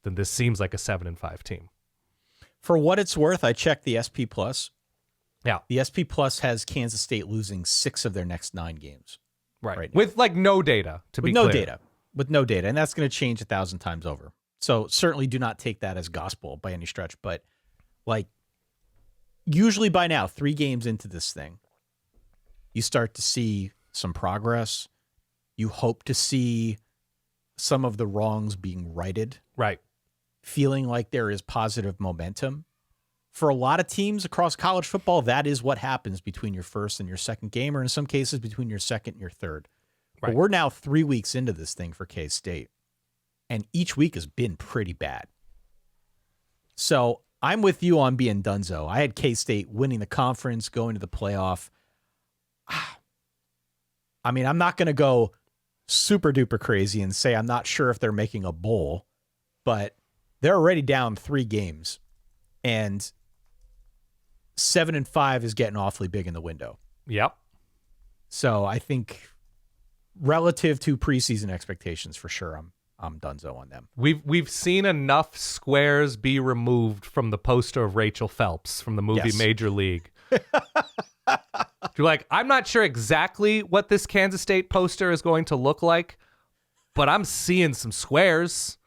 S1: then this seems like a 7-5 team.
S2: For what it's worth, I checked the SP Plus.
S1: Yeah.
S2: The SP Plus has Kansas State losing 6 of their next 9 games.
S1: Right.
S2: now.
S1: With no data, to be
S2: With no
S1: clear.
S2: data. With no data. And that's going to change 1,000 times over. So certainly do not take that as gospel by any stretch. But usually by now, 3 games into this thing, you start to see some progress. You hope to see some of the wrongs being righted.
S1: Right.
S2: Feeling like there is positive momentum. For a lot of teams across college football, that is what happens between your first and your second game, or in some cases between your second and your third.
S1: Right.
S2: But we're now 3 weeks into this thing for K-State, and each week has been pretty bad. So I'm with you on being Dunzo. I had K-State winning the conference, going to the playoff. I mean, I'm not going to go super duper crazy and say I'm not sure if they're making a bowl, but they're already down 3 games, and 7-5 is getting awfully big in the window.
S1: Yep.
S2: So I think relative to preseason expectations, for sure, I'm Dunzo on them.
S1: We've seen enough squares be removed from the poster of Rachel Phelps from the movie
S2: Yes.
S1: Major League. You're like, I'm not sure exactly what this Kansas State poster is going to look like, but I'm seeing some squares,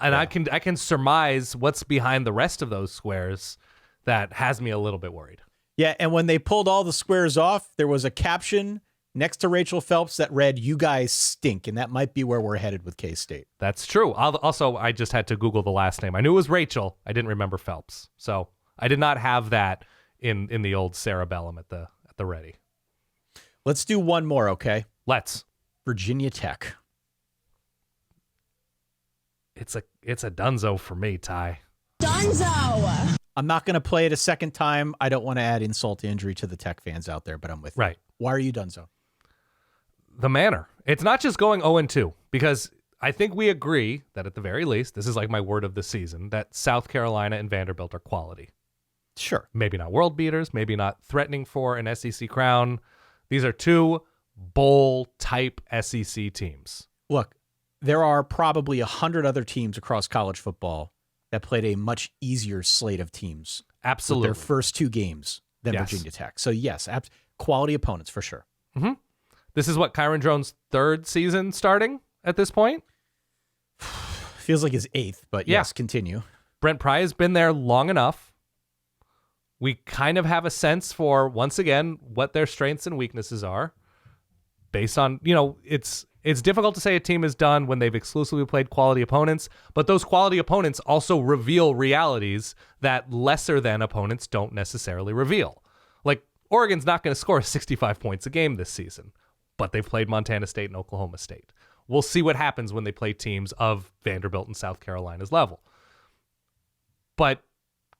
S1: and I can surmise what's behind the rest of those squares. That has me a little bit worried.
S2: Yeah, and when they pulled all the squares off, there was a caption next to Rachel Phelps that read, "You guys stink," and that might be where we're headed with K-State.
S1: That's true. Also, I just had to Google the last name. I knew it was Rachel. I didn't remember Phelps. So I did not have that in the old cerebellum at the ready.
S2: Let's do one more, okay?
S1: Let's.
S2: Virginia Tech.
S1: It's a Dunzo for me, Ty.
S4: Dunzo.
S2: I'm not going to play it a second time. I don't want to add insult to injury to the Tech fans out there, but I'm with you.
S1: Right.
S2: Why are you Dunzo?
S1: The manner. It's not just going 0-2, because I think we agree that at the very least, this is like my word of the season, that South Carolina and Vanderbilt are quality.
S2: Sure.
S1: Maybe not world beaters, maybe not threatening for an SEC crown. These are two bowl-type SEC teams.
S2: Look, there are probably 100 other teams across college football that played a much easier slate of teams.
S1: Absolutely.
S2: With their first two games than
S1: Yes.
S2: Virginia Tech. So, yes, quality opponents for sure.
S1: Mm-hmm. This is what, Kyron Drones' third season starting at this point?
S2: Feels like his eighth, but yes, continue.
S1: Brent Pry has been there long enough. We kind of have a sense for, once again, what their strengths and weaknesses are based on, it's difficult to say a team is done when they've exclusively played quality opponents, but those quality opponents also reveal realities that lesser than opponents don't necessarily reveal. Like, Oregon's not going to score 65 points a game this season, but they've played Montana State and Oklahoma State. We'll see what happens when they play teams of Vanderbilt and South Carolina's level. But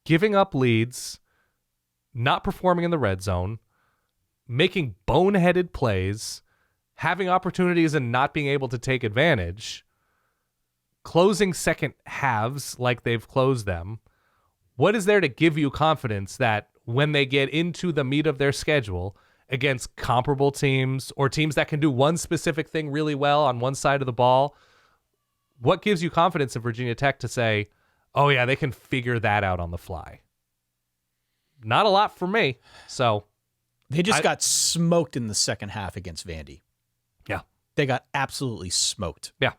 S1: giving up leads, not performing in the red zone, making boneheaded plays, having opportunities and not being able to take advantage, closing second halves like they've closed them, what is there to give you confidence that when they get into the meat of their schedule against comparable teams or teams that can do one specific thing really well on one side of the ball, what gives you confidence in Virginia Tech to say, oh yeah, they can figure that out on the fly? Not a lot for me. So
S2: they just got smoked in the second half against Vandy.
S1: Yeah.
S2: They got absolutely smoked.
S1: Yeah.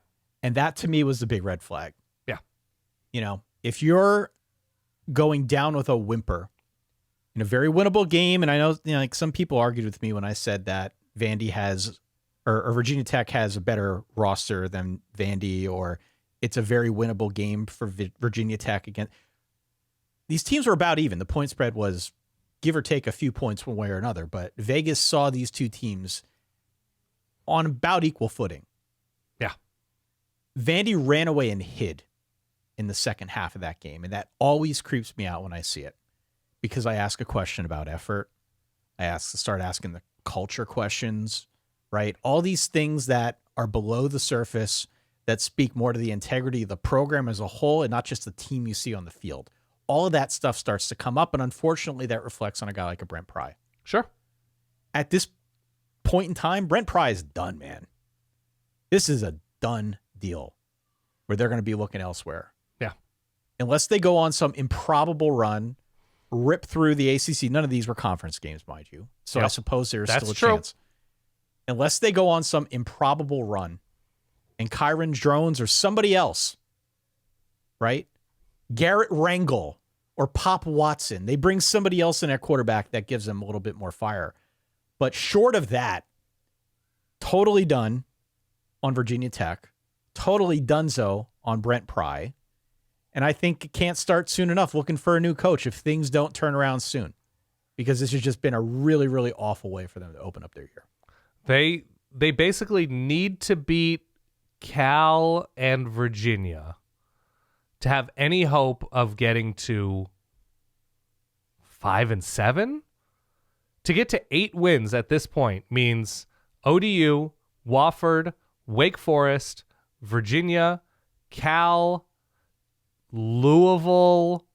S2: And that to me was the big red flag.
S1: Yeah.
S2: If you're going down with a whimper in a very winnable game, and I know, like some people argued with me when I said that Vandy has, or Virginia Tech has a better roster than Vandy, or it's a very winnable game for Virginia Tech again. These teams were about even. The point spread was give or take a few points one way or another, but Vegas saw these two teams on about equal footing.
S1: Yeah.
S2: Vandy ran away and hid in the second half of that game, and that always creeps me out when I see it, because I ask a question about effort. I start asking the culture questions, right? All these things that are below the surface that speak more to the integrity of the program as a whole and not just the team you see on the field. All of that stuff starts to come up, and unfortunately that reflects on a guy like a Brent Pry.
S1: Sure.
S2: At this point in time, Brent Pry is done, man. This is a done deal where they're going to be looking elsewhere.
S1: Yeah.
S2: Unless they go on some improbable run, rip through the ACC. None of these were conference games, mind you. So I suppose there's still a chance. Unless they go on some improbable run and Kyron Drones or somebody else, right? Garrett Rangel or Pop Watson. They bring somebody else in at quarterback that gives them a little bit more fire. But short of that, totally done on Virginia Tech, totally donezo on Brent Pry. And I think it can't start soon enough looking for a new coach if things don't turn around soon, because this has just been a really, really awful way for them to open up their year.
S1: They basically need to beat Cal and Virginia to have any hope of getting to 5-7. To get to 8 wins at this point means ODU, Wofford, Wake Forest, Virginia, Cal, Louisville.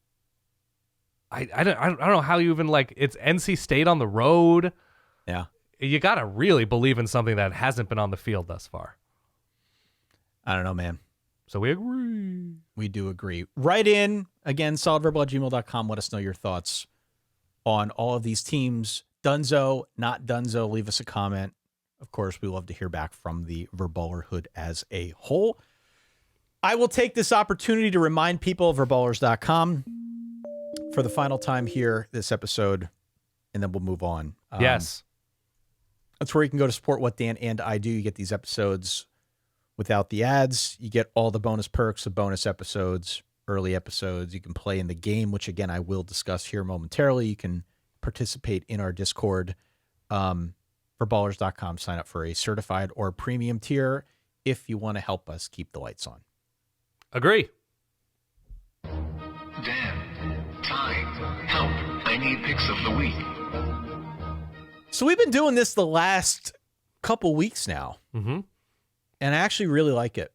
S1: I don't know how you even it's NC State on the road.
S2: Yeah.
S1: You got to really believe in something that hasn't been on the field thus far.
S2: I don't know, man.
S1: So we agree.
S2: We do agree. Write in, again, solidverbal@gmail.com. Let us know your thoughts on all of these teams. Dunzo, not Dunzo. Leave us a comment. Of course, we love to hear back from the Verballerhood as a whole. I will take this opportunity to remind people of Verballers.com for the final time here this episode, and then we'll move on.
S1: Yes.
S2: That's where you can go to support what Dan and I do. You get these episodes without the ads. You get all the bonus perks of bonus episodes early episodes. You can play in the game, which, again, I will discuss here momentarily. You can participate in our Discord. For ballers.com, sign up for a certified or premium tier if you want to help us keep the lights on.
S1: Agree.
S5: Dan, Ty, help. I need picks of the week.
S2: So we've been doing this the last couple weeks now,
S1: Mm-hmm.
S2: and I actually really like it.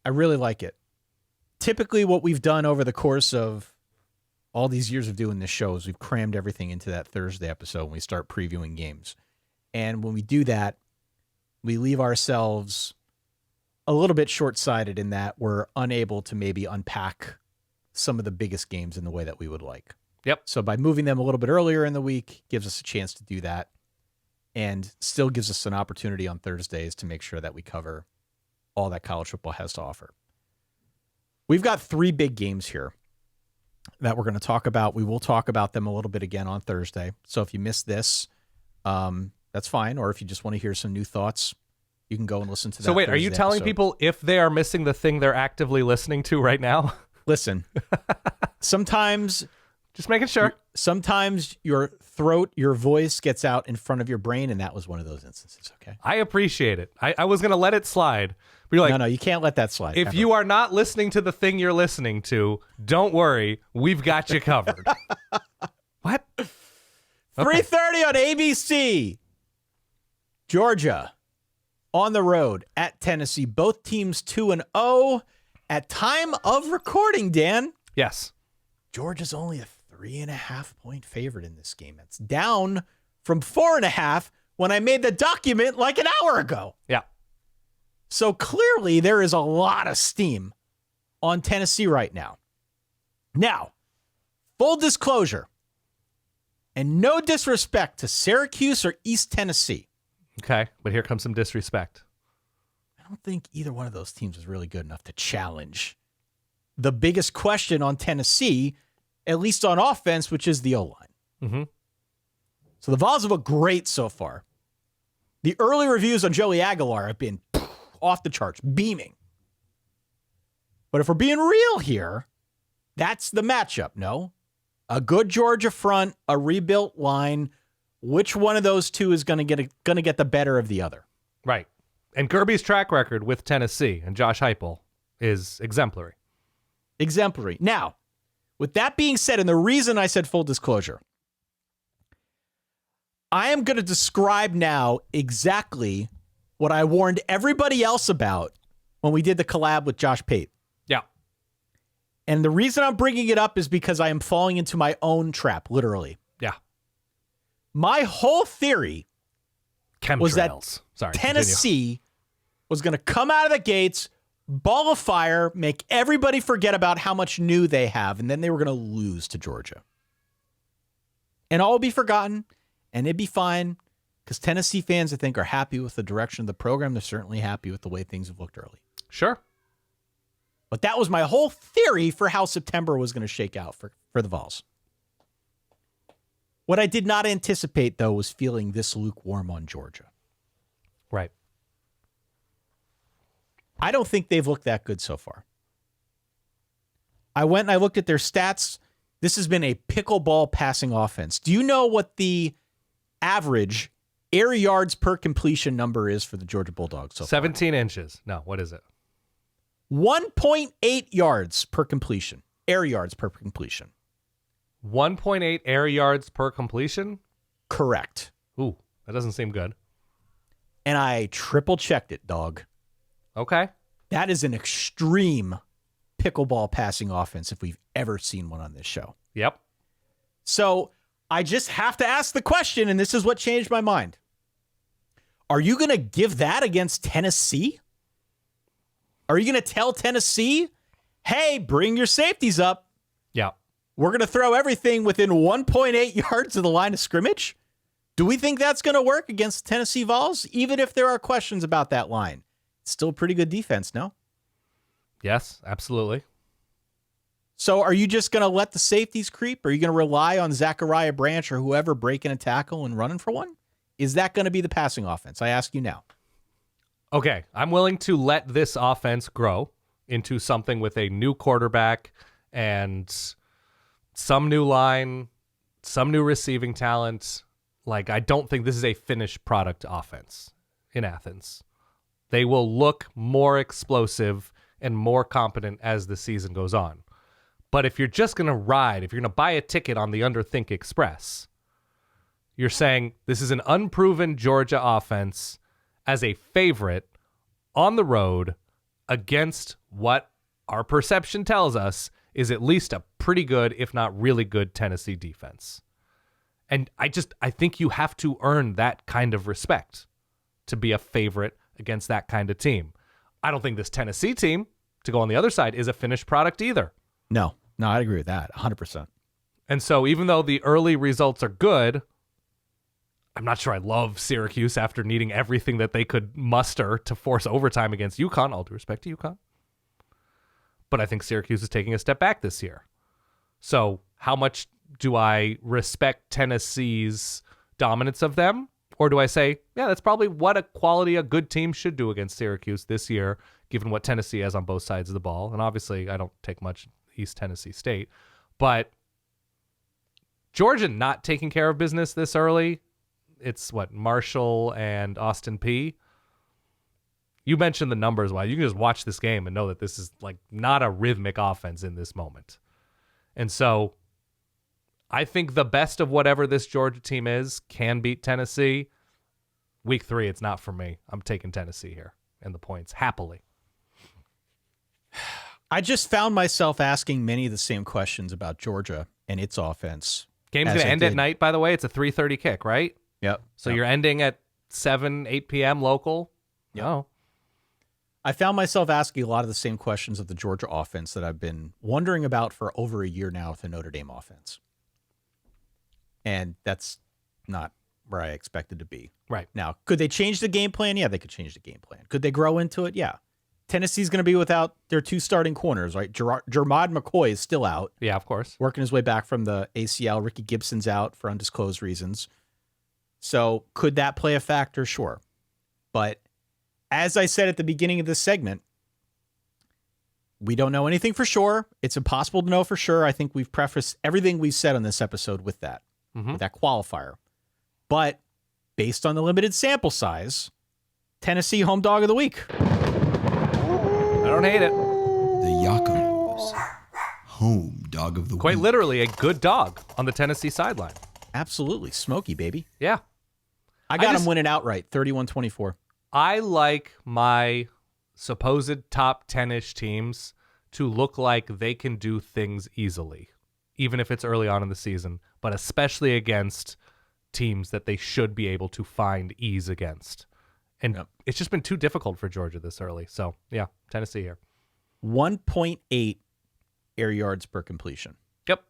S2: I really like it. Typically what we've done over the course of all these years of doing this show is we've crammed everything into that Thursday episode when we start previewing games. And when we do that, we leave ourselves a little bit short-sighted in that we're unable to maybe unpack some of the biggest games in the way that we would like.
S1: Yep.
S2: So by moving them a little bit earlier in the week, gives us a chance to do that and still gives us an opportunity on Thursdays to make sure that we cover all that college football has to offer. We've got 3 big games here that we're going to talk about. We will talk about them a little bit again on Thursday. So if you missed this, that's fine. Or if you just want to hear some new thoughts, you can go and listen to that.
S1: So wait, are you
S2: Thursday
S1: telling
S2: episode.
S1: people if they are missing the thing they're actively listening to right now?
S2: Listen, sometimes
S1: Just making sure.
S2: sometimes your throat, your voice gets out in front of your brain, and that was one of those instances, okay?
S1: I appreciate it. I was going to let it slide. But you're like,
S2: No, you can't let that slide.
S1: if
S2: ever.
S1: you are not listening to the thing you're listening to, don't worry. We've got you covered. What?
S2: 3:30 on ABC. Georgia on the road at Tennessee. Both teams 2-0 at time of recording, Dan.
S1: Yes.
S2: Georgia's only a 3.5-point favorite in this game. It's down from 4.5 when I made the document like an hour ago.
S1: Yeah.
S2: So clearly there is a lot of steam on Tennessee right now. Now, full disclosure, and no disrespect to Syracuse or East Tennessee,
S1: Okay. But here comes some disrespect.
S2: I don't think either one of those teams is really good enough to challenge the biggest question on Tennessee, at least on offense, which is the O-line.
S1: Mm-hmm.
S2: So the Vols have looked great so far. The early reviews on Joey Aguilar have been off the charts, beaming. But if we're being real here, that's the matchup, no? A good Georgia front, a rebuilt line. Which one of those two is going to get the better of the other?
S1: Right. And Kirby's track record with Tennessee and Josh Heupel is exemplary.
S2: Exemplary. Now, with that being said, and the reason I said full disclosure, I am going to describe now exactly what I warned everybody else about when we did the collab with Josh Pate.
S1: Yeah.
S2: And the reason I'm bringing it up is because I am falling into my own trap, literally.
S1: Yeah.
S2: My whole theory
S1: Chemtrails.
S2: was that
S1: Sorry,
S2: Tennessee was going to come out of the gates, ball of fire, make everybody forget about how much new they have, and then they were going to lose to Georgia. And all will be forgotten, and it'd be fine, because Tennessee fans, I think, are happy with the direction of the program. They're certainly happy with the way things have looked early.
S1: Sure.
S2: But that was my whole theory for how September was going to shake out for the Vols. What I did not anticipate, though, was feeling this lukewarm on Georgia.
S1: Right.
S2: I don't think they've looked that good so far. I went and I looked at their stats. This has been a pickleball passing offense. Do you know what the average air yards per completion number is for the Georgia Bulldogs so far?
S1: 17 inches. No, what is it?
S2: 1.8 yards per completion. Air yards per completion.
S1: 1.8 air yards per completion?
S2: Correct.
S1: Ooh, that doesn't seem good.
S2: And I triple checked it, dog.
S1: Okay.
S2: That is an extreme pickleball passing offense if we've ever seen one on this show.
S1: Yep.
S2: So I just have to ask the question, and this is what changed my mind. Are you going to give that against Tennessee? Are you going to tell Tennessee, hey, bring your safeties up?
S1: Yeah.
S2: We're going to throw everything within 1.8 yards of the line of scrimmage? Do we think that's going to work against Tennessee Vols, even if there are questions about that line? It's still a pretty good defense, no?
S1: Yes, absolutely.
S2: So are you just going to let the safeties creep? Are you going to rely on Zachariah Branch or whoever breaking a tackle and running for one? Is that going to be the passing offense? I ask you now.
S1: Okay, I'm willing to let this offense grow into something with a new quarterback and some new line, some new receiving talent. Like, I don't think this is a finished product offense in Athens. They will look more explosive and more competent as the season goes on. But if you're just going to ride, if you're going to buy a ticket on the Underthink Express, you're saying this is an unproven Georgia offense as a favorite on the road against what our perception tells us is at least a pretty good, if not really good, Tennessee defense. And I think you have to earn that kind of respect to be a favorite against that kind of team. I don't think this Tennessee team, to go on the other side, is a finished product either.
S2: No, I agree with that 100%.
S1: And so even though the early results are good, I'm not sure I love Syracuse after needing everything that they could muster to force overtime against UConn. All due respect to UConn. But I think Syracuse is taking a step back this year. So how much do I respect Tennessee's dominance of them? Or do I say, yeah, that's probably what a good team should do against Syracuse this year, given what Tennessee has on both sides of the ball. And obviously, I don't take much East Tennessee State. But Georgia not taking care of business this early, it's what, Marshall and Austin Peay. You mentioned the numbers. Well, you can just watch this game and know that this is like not a rhythmic offense in this moment. And so I think the best of whatever this Georgia team is can beat Tennessee. Week 3, it's not for me. I'm taking Tennessee here and the points happily.
S2: I just found myself asking many of the same questions about Georgia and its offense.
S1: Game's going to end at night, by the way. It's a 3:30 kick, right?
S2: Yep.
S1: So you're ending at 8 p.m. local?
S2: Yep.
S1: Oh.
S2: I found myself asking a lot of the same questions of the Georgia offense that I've been wondering about for over a year now with the Notre Dame offense. And that's not where I expected to be.
S1: Right.
S2: Now, could they change the game plan? Yeah, they could change the game plan. Could they grow into it? Yeah. Tennessee's going to be without their 2 starting corners, right? Jermod McCoy is still out.
S1: Yeah, of course.
S2: Working his way back from the ACL. Ricky Gibson's out for undisclosed reasons. So could that play a factor? Sure. But as I said at the beginning of this segment, we don't know anything for sure. It's impossible to know for sure. I think we've prefaced everything we've said on this episode with that, with that qualifier. But based on the limited sample size, Tennessee home dog of the week.
S1: I don't hate it.
S6: The Yaku's home dog of the week.
S1: Quite literally a good dog on the Tennessee sideline.
S2: Absolutely. Smoky, baby.
S1: Yeah.
S2: I got him winning outright, 31-24.
S1: I like my supposed top 10-ish teams to look like they can do things easily, even if it's early on in the season, but especially against teams that they should be able to find ease against. And it's just been too difficult for Georgia this early. So, yeah, Tennessee here.
S2: 1.8 air yards per completion.
S1: Yep.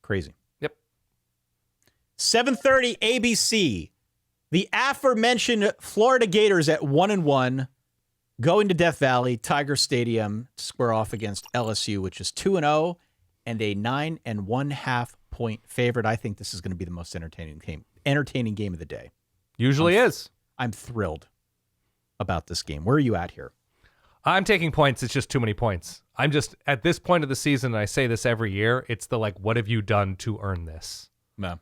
S2: Crazy.
S1: Yep.
S2: 7:30 ABC. The aforementioned Florida Gators at 1-1 going to Death Valley, Tiger Stadium to square off against LSU, which is 2-0 and a 9.5 point favorite. I think this is going to be the most entertaining game of the day.
S1: Usually is.
S2: I'm thrilled about this game. Where are you at here?
S1: I'm taking points. It's just too many points. I'm just, at this point of the season, and I say this every year, it's the what have you done to earn this?
S2: No.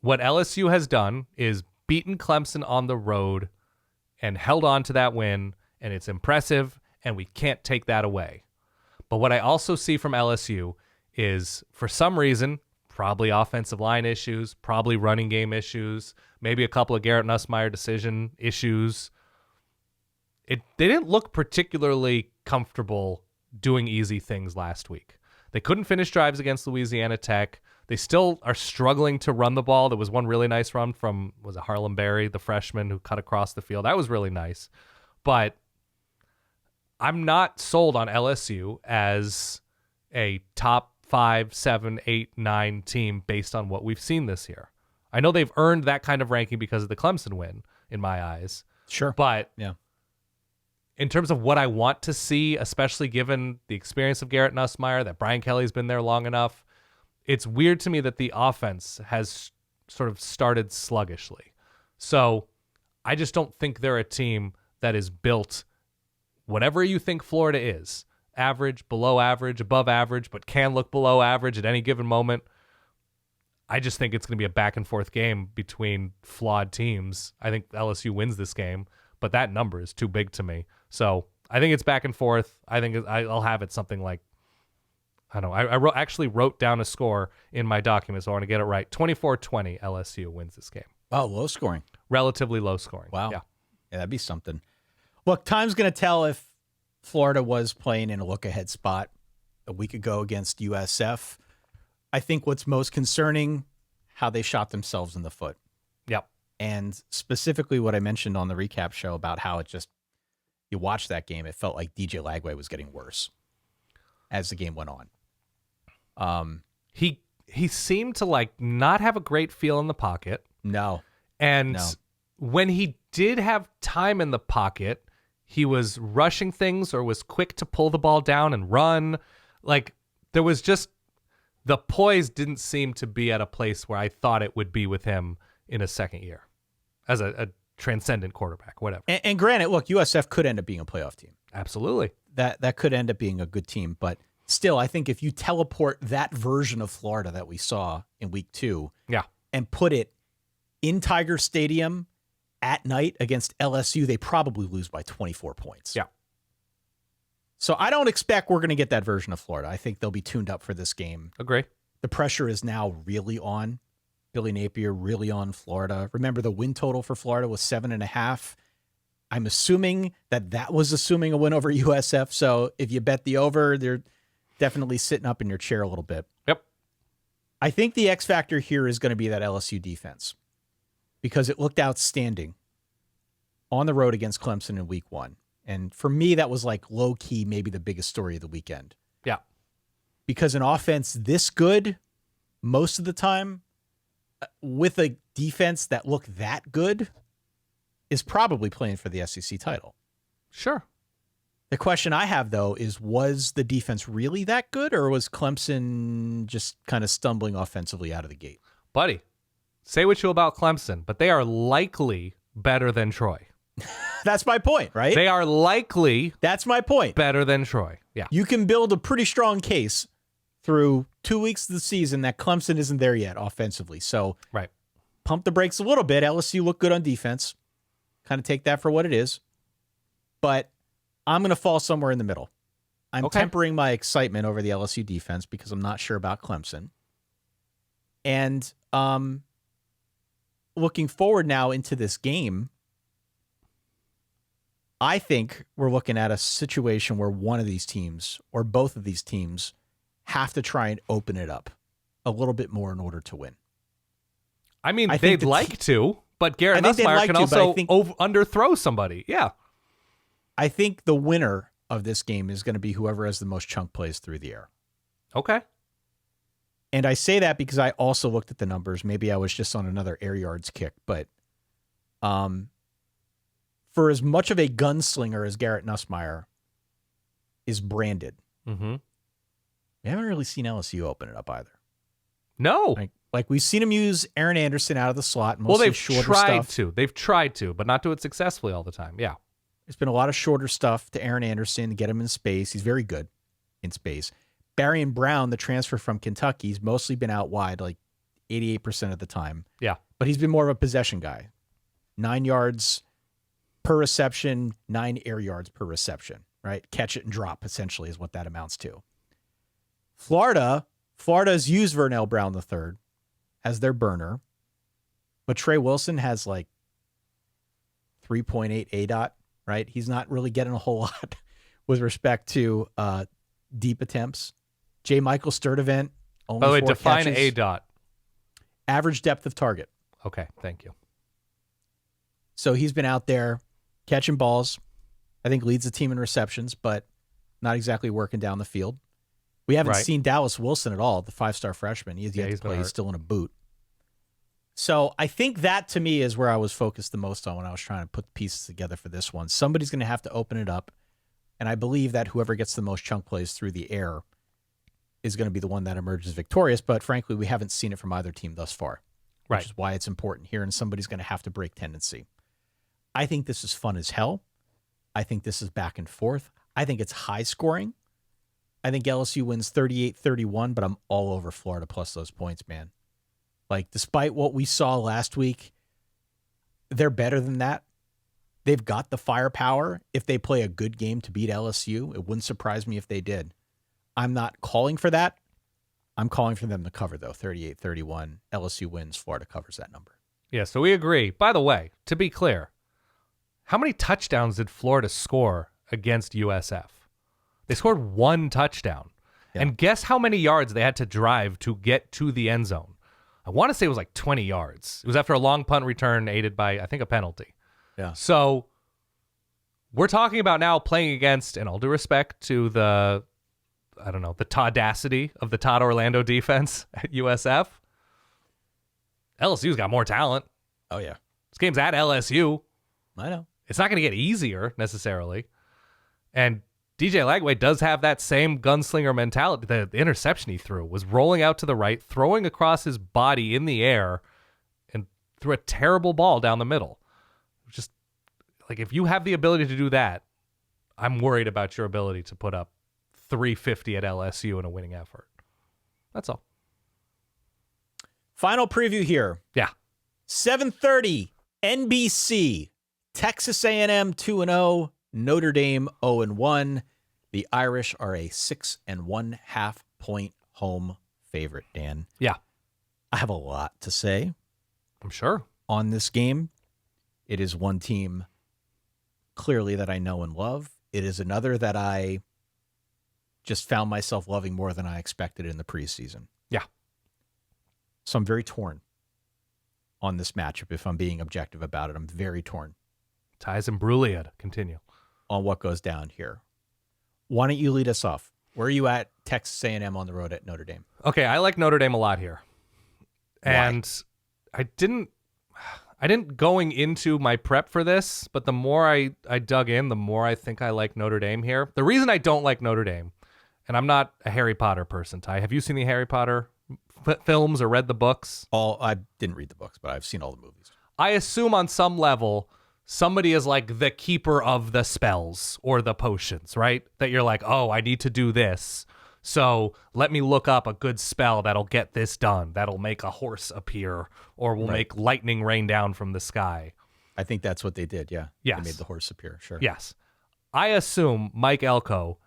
S1: What LSU has done is beaten Clemson on the road and held on to that win, and it's impressive, and we can't take that away. But what I also see from LSU is, for some reason, probably offensive line issues, probably running game issues, maybe a couple of Garrett Nussmeier decision issues. They didn't look particularly comfortable doing easy things last week. They couldn't finish drives against Louisiana Tech. They still are struggling to run the ball. There was one really nice run from, was it Harlem Berry, the freshman who cut across the field. That was really nice. But I'm not sold on LSU as a top 5, 7, 8, 9 team based on what we've seen this year. I know they've earned that kind of ranking because of the Clemson win, in my eyes.
S2: Sure.
S1: But
S2: yeah,
S1: in terms of what I want to see, especially given the experience of Garrett Nussmeier, that Brian Kelly's been there long enough, it's weird to me that the offense has sort of started sluggishly. So I just don't think they're a team that is built whatever you think Florida is, average, below average, above average, but can look below average at any given moment, I just think it's going to be a back and forth game between flawed teams. I think LSU wins this game, but that number is too big to me. So I think it's back and forth. I think I'll have it something like, I don't know. I actually wrote down a score in my document, so I want to get it right. 24-20 LSU wins this game.
S2: Oh, low scoring.
S1: Relatively low scoring.
S2: Wow.
S1: Yeah,
S2: that'd be something. Look, time's going to tell if Florida was playing in a look-ahead spot a week ago against USF. I think what's most concerning, how they shot themselves in the foot.
S1: Yep.
S2: And specifically what I mentioned on the recap show about how it just, you watch that game, it felt like DJ Lagway was getting worse as the game went on.
S1: He seemed to like not have a great feel in the pocket.
S2: No.
S1: And when he did have time in the pocket, he was rushing things or was quick to pull the ball down and run. Like there was just, the poise didn't seem to be at a place where I thought it would be with him in a second year as a transcendent quarterback, whatever.
S2: And granted, look, USF could end up being a playoff team.
S1: Absolutely.
S2: That could end up being a good team, but still, I think if you teleport that version of Florida that we saw in week 2 and put it in Tiger Stadium at night against LSU, they probably lose by 24 points.
S1: Yeah.
S2: So I don't expect we're going to get that version of Florida. I think they'll be tuned up for this game.
S1: Agree.
S2: The pressure is now really on Billy Napier, really on Florida. Remember, the win total for Florida was 7.5. I'm assuming that was assuming a win over USF. So if you bet the over, they're definitely sitting up in your chair a little bit.
S1: Yep.
S2: I think the X factor here is going to be that LSU defense because it looked outstanding on the road against Clemson in week 1. And for me, that was like low key, maybe the biggest story of the weekend.
S1: Yeah.
S2: Because an offense this good most of the time with a defense that looked that good is probably playing for the SEC title.
S1: Sure.
S2: The question I have, though, is was the defense really that good, or was Clemson just kind of stumbling offensively out of the gate?
S1: Buddy, say what you will about Clemson, but they are likely better than Troy.
S2: That's my point, right?
S1: They are likely
S2: That's my point.
S1: better than Troy. Yeah.
S2: You can build a pretty strong case through 2 weeks of the season that Clemson isn't there yet offensively. So
S1: Right.
S2: pump the brakes a little bit. LSU looked good on defense. Kind of take that for what it is. But I'm going to fall somewhere in the middle. I'm tempering my excitement over the LSU defense because I'm not sure about Clemson. And looking forward now into this game, I think we're looking at a situation where one of these teams or both of these teams have to try and open it up a little bit more in order to win.
S1: I mean, they'd like to, but Garrett
S2: I think they'd
S1: Nussmeier
S2: like
S1: can
S2: to, but I
S1: also
S2: think-
S1: underthrow somebody. Yeah.
S2: I think the winner of this game is going to be whoever has the most chunk plays through the air.
S1: Okay.
S2: And I say that because I also looked at the numbers. Maybe I was just on another air yards kick, but for as much of a gunslinger as Garrett Nussmeier is branded,
S1: Mm-hmm.
S2: we haven't really seen LSU open it up either.
S1: No.
S2: Like we've seen him use Aaron Anderson out of the slot.
S1: Well, they've
S2: shorter
S1: tried
S2: stuff.
S1: to. They've tried to, but not do it successfully all the time. Yeah.
S2: There's been a lot of shorter stuff to Aaron Anderson to get him in space. He's very good in space. Barrion Brown, the transfer from Kentucky, he's mostly been out wide like 88% of the time.
S1: Yeah.
S2: But he's been more of a possession guy. 9 yards per reception, 9 air yards per reception, right? Catch it and drop, essentially, is what that amounts to. Florida's used Vernell Brown III as their burner, but Trey Wilson has like 3.8 ADOT, right? He's not really getting a whole lot with respect to deep attempts. J. Michael Sturdivant, only
S1: By the way,
S2: 4
S1: define
S2: catches.
S1: A dot.
S2: Average depth of target.
S1: Okay. Thank you.
S2: So he's been out there catching balls. I think leads the team in receptions, but not exactly working down the field. We haven't
S1: Right.
S2: seen Dallas Wilson at all, the 5-star freshman. He has yet to
S1: he's been
S2: play. He's
S1: hurt.
S2: still in a boot. So I think that, to me, is where I was focused the most on when I was trying to put the pieces together for this one. Somebody's going to have to open it up, and I believe that whoever gets the most chunk plays through the air is going to be the one that emerges victorious, but frankly, we haven't seen it from either team thus far, which
S1: Right.
S2: is why it's important here, and somebody's going to have to break tendency. I think this is fun as hell. I think this is back and forth. I think it's high scoring. I think LSU wins 38-31, but I'm all over Florida plus those points, man. Like, despite what we saw last week, they're better than that. They've got the firepower if they play a good game to beat LSU. It wouldn't surprise me if they did. I'm not calling for that. I'm calling for them to cover, though. 38-31. LSU wins. Florida covers that number.
S1: Yeah, so we agree. By the way, to be clear, how many touchdowns did Florida score against USF? They scored 1 touchdown. Yeah. And guess how many yards they had to drive to get to the end zone? I want to say it was like 20 yards. It was after a long punt return aided by, I think, a penalty.
S2: Yeah.
S1: So we're talking about now playing against, and all due respect to the Toddacity of the Todd Orlando defense at USF, LSU's got more talent.
S2: Oh, yeah.
S1: This game's at LSU.
S2: I know.
S1: It's not going to get easier necessarily. And DJ Lagway does have that same gunslinger mentality. The interception he threw was rolling out to the right, throwing across his body in the air, and threw a terrible ball down the middle. Just like, if you have the ability to do that, I'm worried about your ability to put up 350 at LSU in a winning effort. That's all.
S2: Final preview here.
S1: Yeah.
S2: 7:30 NBC. Texas A&M 2-0. Notre Dame 0-1. The Irish are a 6.5 point home favorite, Dan.
S1: Yeah.
S2: I have a lot to say.
S1: I'm sure.
S2: On this game. It is one team clearly that I know and love. It is another that I just found myself loving more than I expected in the preseason.
S1: Yeah.
S2: So I'm very torn on this matchup. If I'm being objective about it, I'm very torn.
S1: Ties and Brulia. Continue.
S2: On what goes down here. Why don't you lead us off? Where are you at Texas A&M on the road at Notre Dame?
S1: Okay, I like Notre Dame a lot here.
S2: Why?
S1: And I didn't going into my prep for this, but the more I dug in, the more I think I like Notre Dame here. The reason I don't like Notre Dame, and I'm not a Harry Potter person, Ty. Have you seen the Harry Potter films or read the books?
S2: I didn't read the books, but I've seen all the movies.
S1: I assume on some level, somebody is like the keeper of the spells or the potions, right? That you're like, oh, I need to do this. So let me look up a good spell that'll get this done. That'll make a horse appear or will make lightning rain down from the sky.
S2: I think that's what they did, yeah.
S1: Yes.
S2: They made the horse appear, sure.
S1: Yes. I assume Mike Elko,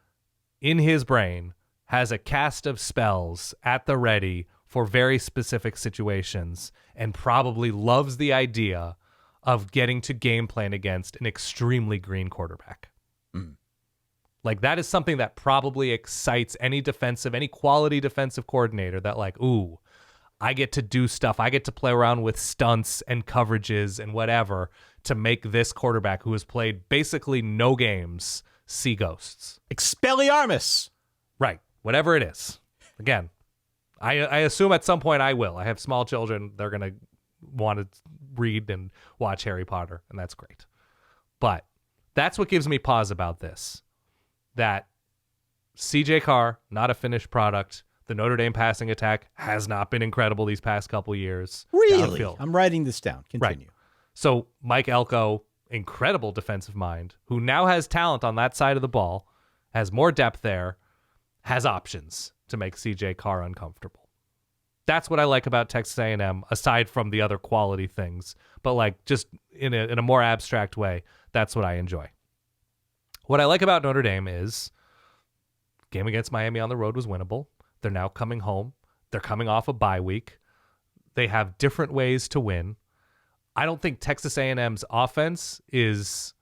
S1: in his brain, has a cast of spells at the ready for very specific situations and probably loves the idea of getting to game plan against an extremely green quarterback. Like, that is something that probably excites any quality defensive coordinator, that like, ooh, I get to do stuff. I get to play around with stunts and coverages and whatever to make this quarterback, who has played basically no games, see ghosts.
S2: Expelliarmus.
S1: Right. Whatever it is. Again, I assume at some point I will. I have small children. They're going to want to read and watch Harry Potter, and that's great. But that's what gives me pause about this. That CJ Carr, not a finished product. The Notre Dame passing attack has not been incredible these past couple years.
S2: Really?
S1: Downfield.
S2: I'm writing this down. Continue.
S1: Right. So Mike Elko, incredible defensive mind, who now has talent on that side of the ball, has more depth there, has options to make CJ Carr uncomfortable. That's what I like about Texas A&M, aside from the other quality things. But like, just in a more abstract way, that's what I enjoy. What I like about Notre Dame is game against Miami on the road was winnable. They're now coming home. They're coming off a bye week. They have different ways to win. I don't think Texas A&M's offense is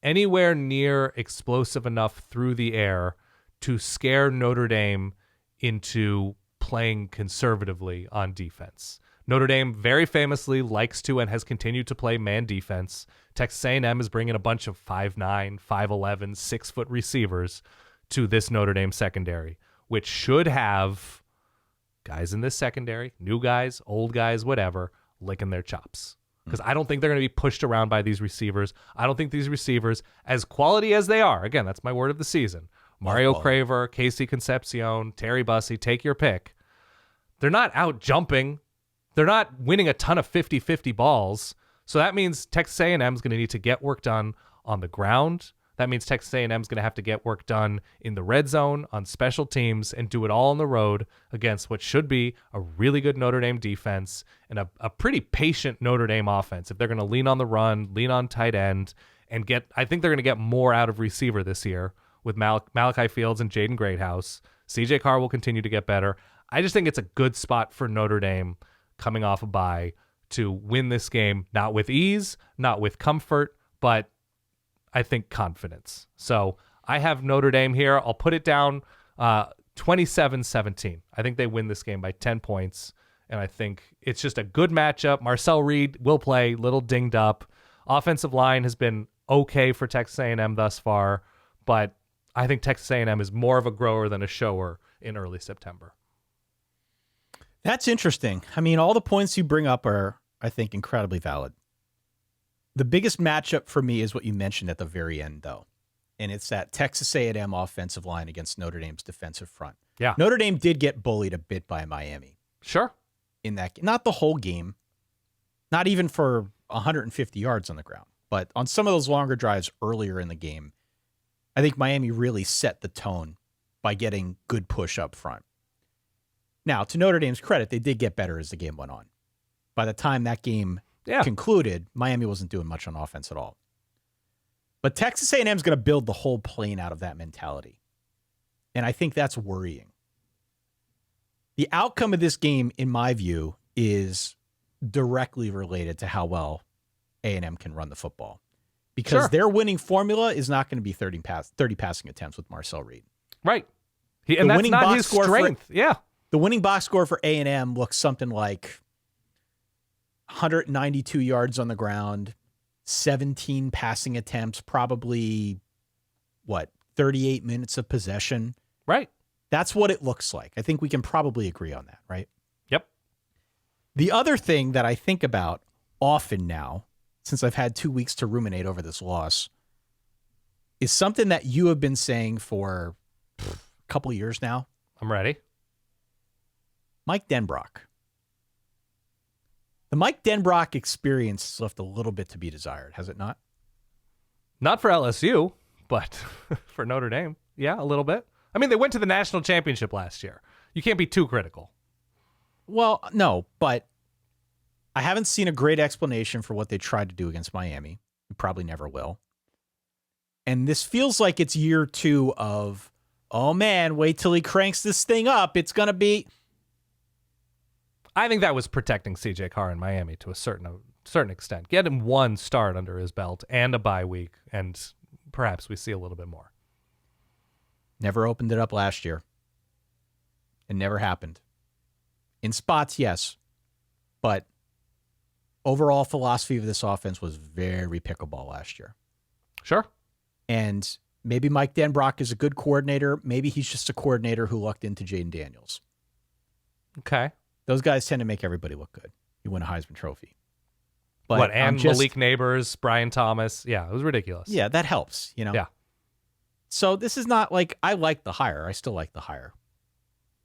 S1: anywhere near explosive enough through the air to scare Notre Dame into playing conservatively on defense. Notre Dame very famously likes to and has continued to play man defense. Texas A&M is bringing a bunch of 5'9", 5'11", 6-foot receivers to this Notre Dame secondary, which should have guys in this secondary, new guys, old guys, whatever, licking their chops. Because I don't think they're going to be pushed around by these receivers. I don't think these receivers, as quality as they are, again, that's my word of the season, Mario Craver, Casey Concepcion, Terry Bussey, take your pick. They're not out jumping. They're not winning a ton of 50-50 balls. So that means Texas A&M is going to need to get work done on the ground. That means Texas A&M is going to have to get work done in the red zone, on special teams, and do it all on the road against what should be a really good Notre Dame defense and a pretty patient Notre Dame offense. If they're going to lean on the run, lean on tight end, and I think they're going to get more out of receiver this year with Malachi Fields and Jaden Greathouse. CJ Carr will continue to get better. I just think it's a good spot for Notre Dame coming off a bye to win this game, not with ease, not with comfort, but I think confidence. So I have Notre Dame here. I'll put it down 27-17. I think they win this game by 10 points, and I think it's just a good matchup. Marcel Reed will play, little dinged up. Offensive line has been okay for Texas A&M thus far, but I think Texas A&M is more of a grower than a shower in early September.
S2: That's interesting. I mean, all the points you bring up are, I think, incredibly valid. The biggest matchup for me is what you mentioned at the very end, though, and it's that Texas A&M offensive line against Notre Dame's defensive front.
S1: Yeah.
S2: Notre Dame did get bullied a bit by Miami.
S1: Sure.
S2: In that, not the whole game, not even for 150 yards on the ground, but on some of those longer drives earlier in the game, I think Miami really set the tone by getting good push up front. Now, to Notre Dame's credit, they did get better as the game went on. By the time that game concluded, Miami wasn't doing much on offense at all. But Texas A&M is going to build the whole plane out of that mentality. And I think that's worrying. The outcome of this game, in my view, is directly related to how well A&M can run the football. Because their winning formula is not going to be 30 passing attempts with Marcel Reed.
S1: Right. And that's not his strength.
S2: The winning box score for A&M looks something like 192 yards on the ground, 17 passing attempts, probably, 38 minutes of possession.
S1: Right.
S2: That's what it looks like. I think we can probably agree on that, right?
S1: Yep.
S2: The other thing that I think about often now, since I've had 2 weeks to ruminate over this loss, is something that you have been saying for a couple of years now.
S1: I'm ready.
S2: Mike Denbrock. The Mike Denbrock experience has left a little bit to be desired, has it not?
S1: Not for LSU, but for Notre Dame. Yeah, a little bit. I mean, they went to the national championship last year. You can't be too critical.
S2: Well, no, but I haven't seen a great explanation for what they tried to do against Miami. You probably never will. And this feels like it's year 2 of, oh man, wait till he cranks this thing up. It's going to be...
S1: I think that was protecting CJ Carr in Miami to a certain extent. Get him one start under his belt and a bye week, and perhaps we see a little bit more.
S2: Never opened it up last year. It never happened. In spots, yes. But overall philosophy of this offense was very pickleball last year.
S1: Sure.
S2: And maybe Mike Denbrock is a good coordinator. Maybe he's just a coordinator who lucked into Jaden Daniels.
S1: Okay.
S2: Those guys tend to make everybody look good. You win a Heisman Trophy. But
S1: Malik Neighbors, Brian Thomas. Yeah, it was ridiculous.
S2: Yeah, that helps, you know?
S1: Yeah.
S2: So this is not like, I like the hire. I still like the hire.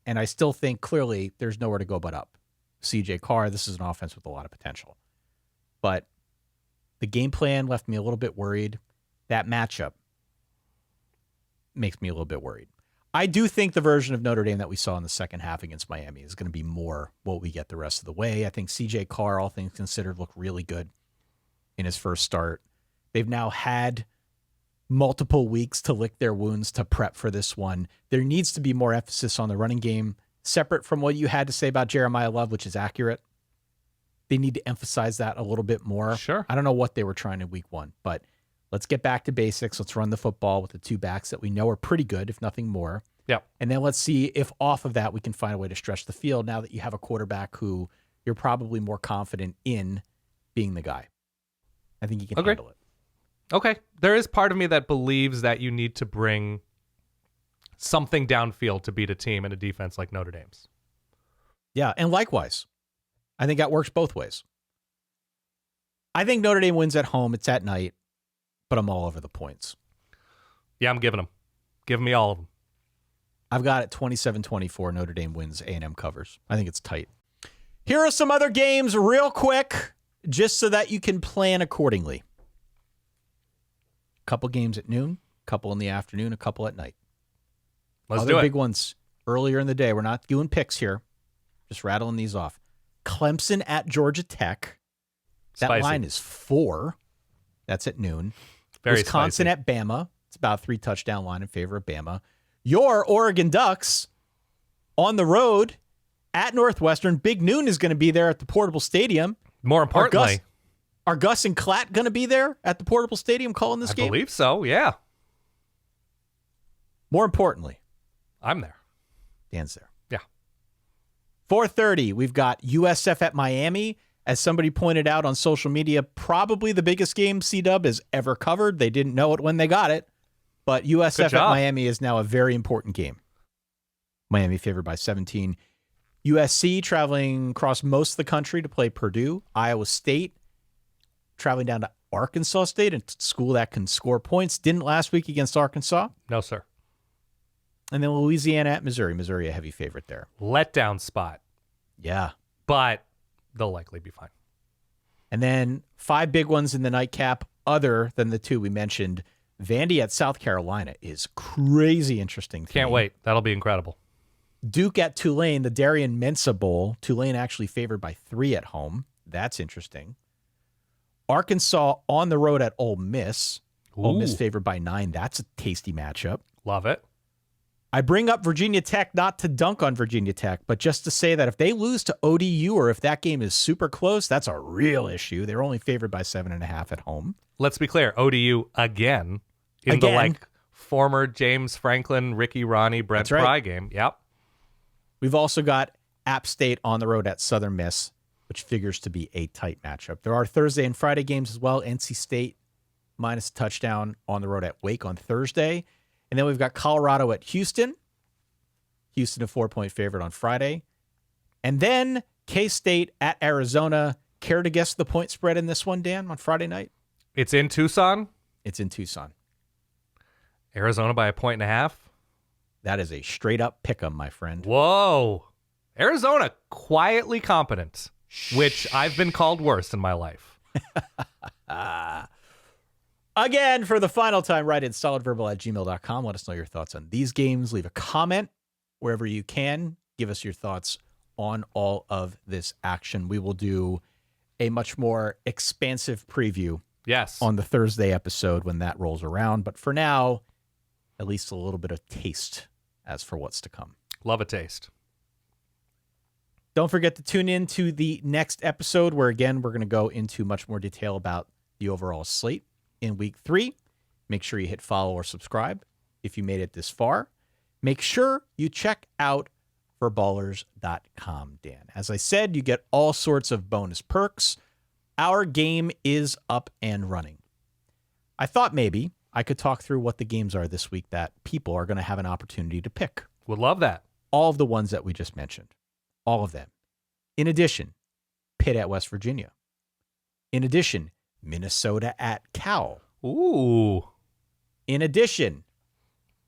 S2: And I still think clearly there's nowhere to go but up. CJ Carr, this is an offense with a lot of potential. But the game plan left me a little bit worried. That matchup makes me a little bit worried. I do think the version of Notre Dame that we saw in the second half against Miami is going to be more what we get the rest of the way. I think CJ Carr, all things considered, looked really good in his first start. They've now had multiple weeks to lick their wounds to prep for this one. There needs to be more emphasis on the running game, separate from what you had to say about Jeremiah Love, which is accurate. They need to emphasize that a little bit more.
S1: Sure.
S2: I don't know what they were trying in week 1, but let's get back to basics. Let's run the football with the 2 backs that we know are pretty good, if nothing more.
S1: Yep.
S2: And then let's see if off of that we can find a way to stretch the field now that you have a quarterback who you're probably more confident in being the guy. I think he can handle it.
S1: Okay. There is part of me that believes that you need to bring something downfield to beat a team and a defense like Notre Dame's.
S2: Yeah, and likewise. I think that works both ways. I think Notre Dame wins at home. It's at night, but I'm all over the points.
S1: Yeah, I'm giving them. Give me all of them.
S2: I've got it 27-24. Notre Dame wins, A&M covers. I think it's tight. Here are some other games real quick, just so that you can plan accordingly. couple games at noon, a couple in the afternoon, a couple at night.
S1: Let's
S2: Other
S1: do it.
S2: big ones earlier in the day. We're not doing picks here. Just rattling these off. Clemson at Georgia Tech. That
S1: Spicy.
S2: line is 4. That's at noon.
S1: Very
S2: Wisconsin
S1: spicy.
S2: at Bama. It's about a 3-touchdown line in favor of Bama. Your Oregon Ducks on the road at Northwestern. Big Noon is going to be there at the Portable Stadium.
S1: More importantly,
S2: Are Gus and Klatt going to be there at the Portable Stadium calling this
S1: I
S2: game?
S1: believe so. Yeah,
S2: More importantly,
S1: I'm there.
S2: Dan's there.
S1: Yeah.
S2: 4:30, we've got USF at Miami. As somebody pointed out on social media, probably the biggest game C-Dub has ever covered. They didn't know it when they got it, but USF at
S1: job.
S2: Miami is now a very important game. Miami favored by 17. USC traveling across most of the country to play Purdue. Iowa State traveling down to Arkansas State, a school that can score points. Didn't last week against Arkansas.
S1: No, sir.
S2: And then Louisiana at Missouri. Missouri, a heavy favorite there.
S1: Letdown spot,
S2: Yeah.
S1: but they'll likely be fine.
S2: And then 5 big ones in the nightcap, other than the 2 we mentioned. Vandy at South Carolina is crazy interesting. to
S1: Can't
S2: me.
S1: wait. That'll be incredible.
S2: Duke at Tulane, the Darian Mensa Bowl. Tulane actually favored by 3 at home. That's interesting. Arkansas on the road at Ole Miss. Ole Miss
S1: Ooh.
S2: favored by 9. That's a tasty matchup.
S1: Love it.
S2: I bring up Virginia Tech not to dunk on Virginia Tech, but just to say that if they lose to ODU or if that game is super close, that's a real issue. They're only favored by 7.5 at home.
S1: Let's be clear. ODU again in the former James Franklin, Ricky Ronnie, Brent
S2: That's right.
S1: Pry game. Yep.
S2: We've also got App State on the road at Southern Miss, which figures to be a tight matchup. There are Thursday and Friday games as well. NC State minus a touchdown on the road at Wake on Thursday. And then we've got Colorado at Houston. Houston a 4-point favorite on Friday. And then K-State at Arizona. Care to guess the point spread in this one, Dan, on Friday night?
S1: It's in Tucson.
S2: It's in Tucson.
S1: Arizona by 1.5.
S2: That is a straight-up pick-em, my friend.
S1: Whoa. Arizona quietly competent, which I've been called worse in my life.
S2: Again, for the final time, write in solidverbal@gmail.com. Let us know your thoughts on these games. Leave a comment wherever you can. Give us your thoughts on all of this action. We will do a much more expansive preview
S1: Yes.
S2: on the Thursday episode when that rolls around. But for now, at least a little bit of taste as for what's to come.
S1: Love a taste.
S2: Don't forget to tune in to the next episode where, again, we're going to go into much more detail about the overall slate in week 3. Make sure you hit follow or subscribe if you made it this far. Make sure you check out forballers.com, Dan. As I said, you get all sorts of bonus perks. Our game is up and running. I thought maybe I could talk through what the games are this week that people are going to have an opportunity to pick.
S1: Would love that.
S2: All of the ones that we just mentioned. All of them. In addition, Pitt at West Virginia. In addition, Minnesota at Cal.
S1: Ooh.
S2: In addition,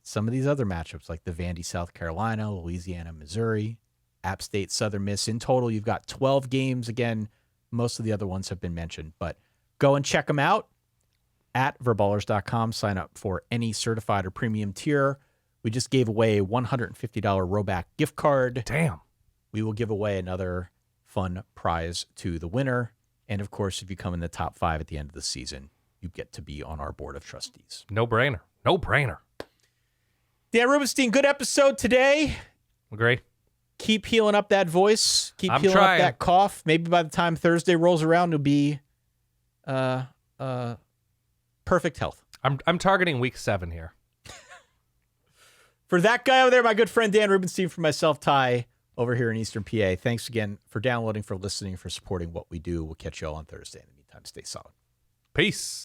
S2: some of these other matchups like the Vandy, South Carolina, Louisiana, Missouri, App State, Southern Miss. In total, you've got 12 games. Again, most of the other ones have been mentioned, but go and check them out at verballers.com. Sign up for any certified or premium tier. We just gave away a $150 Roback gift card.
S1: Damn.
S2: We will give away another fun prize to the winner. And of course, if you come in the top 5 at the end of the season, you get to be on our board of trustees.
S1: No brainer. No brainer.
S2: Dan Rubenstein, good episode today.
S1: Agree.
S2: Keep healing up that voice. Keep
S1: I'm
S2: healing
S1: trying.
S2: up that cough. Maybe by the time Thursday rolls around, it'll be perfect health.
S1: I'm targeting week 7 here.
S2: For that guy over there, my good friend Dan Rubenstein, for myself, Ty, over here in Eastern PA. Thanks again for downloading, for listening, for supporting what we do. We'll catch you all on Thursday. In the meantime, stay solid.
S1: Peace.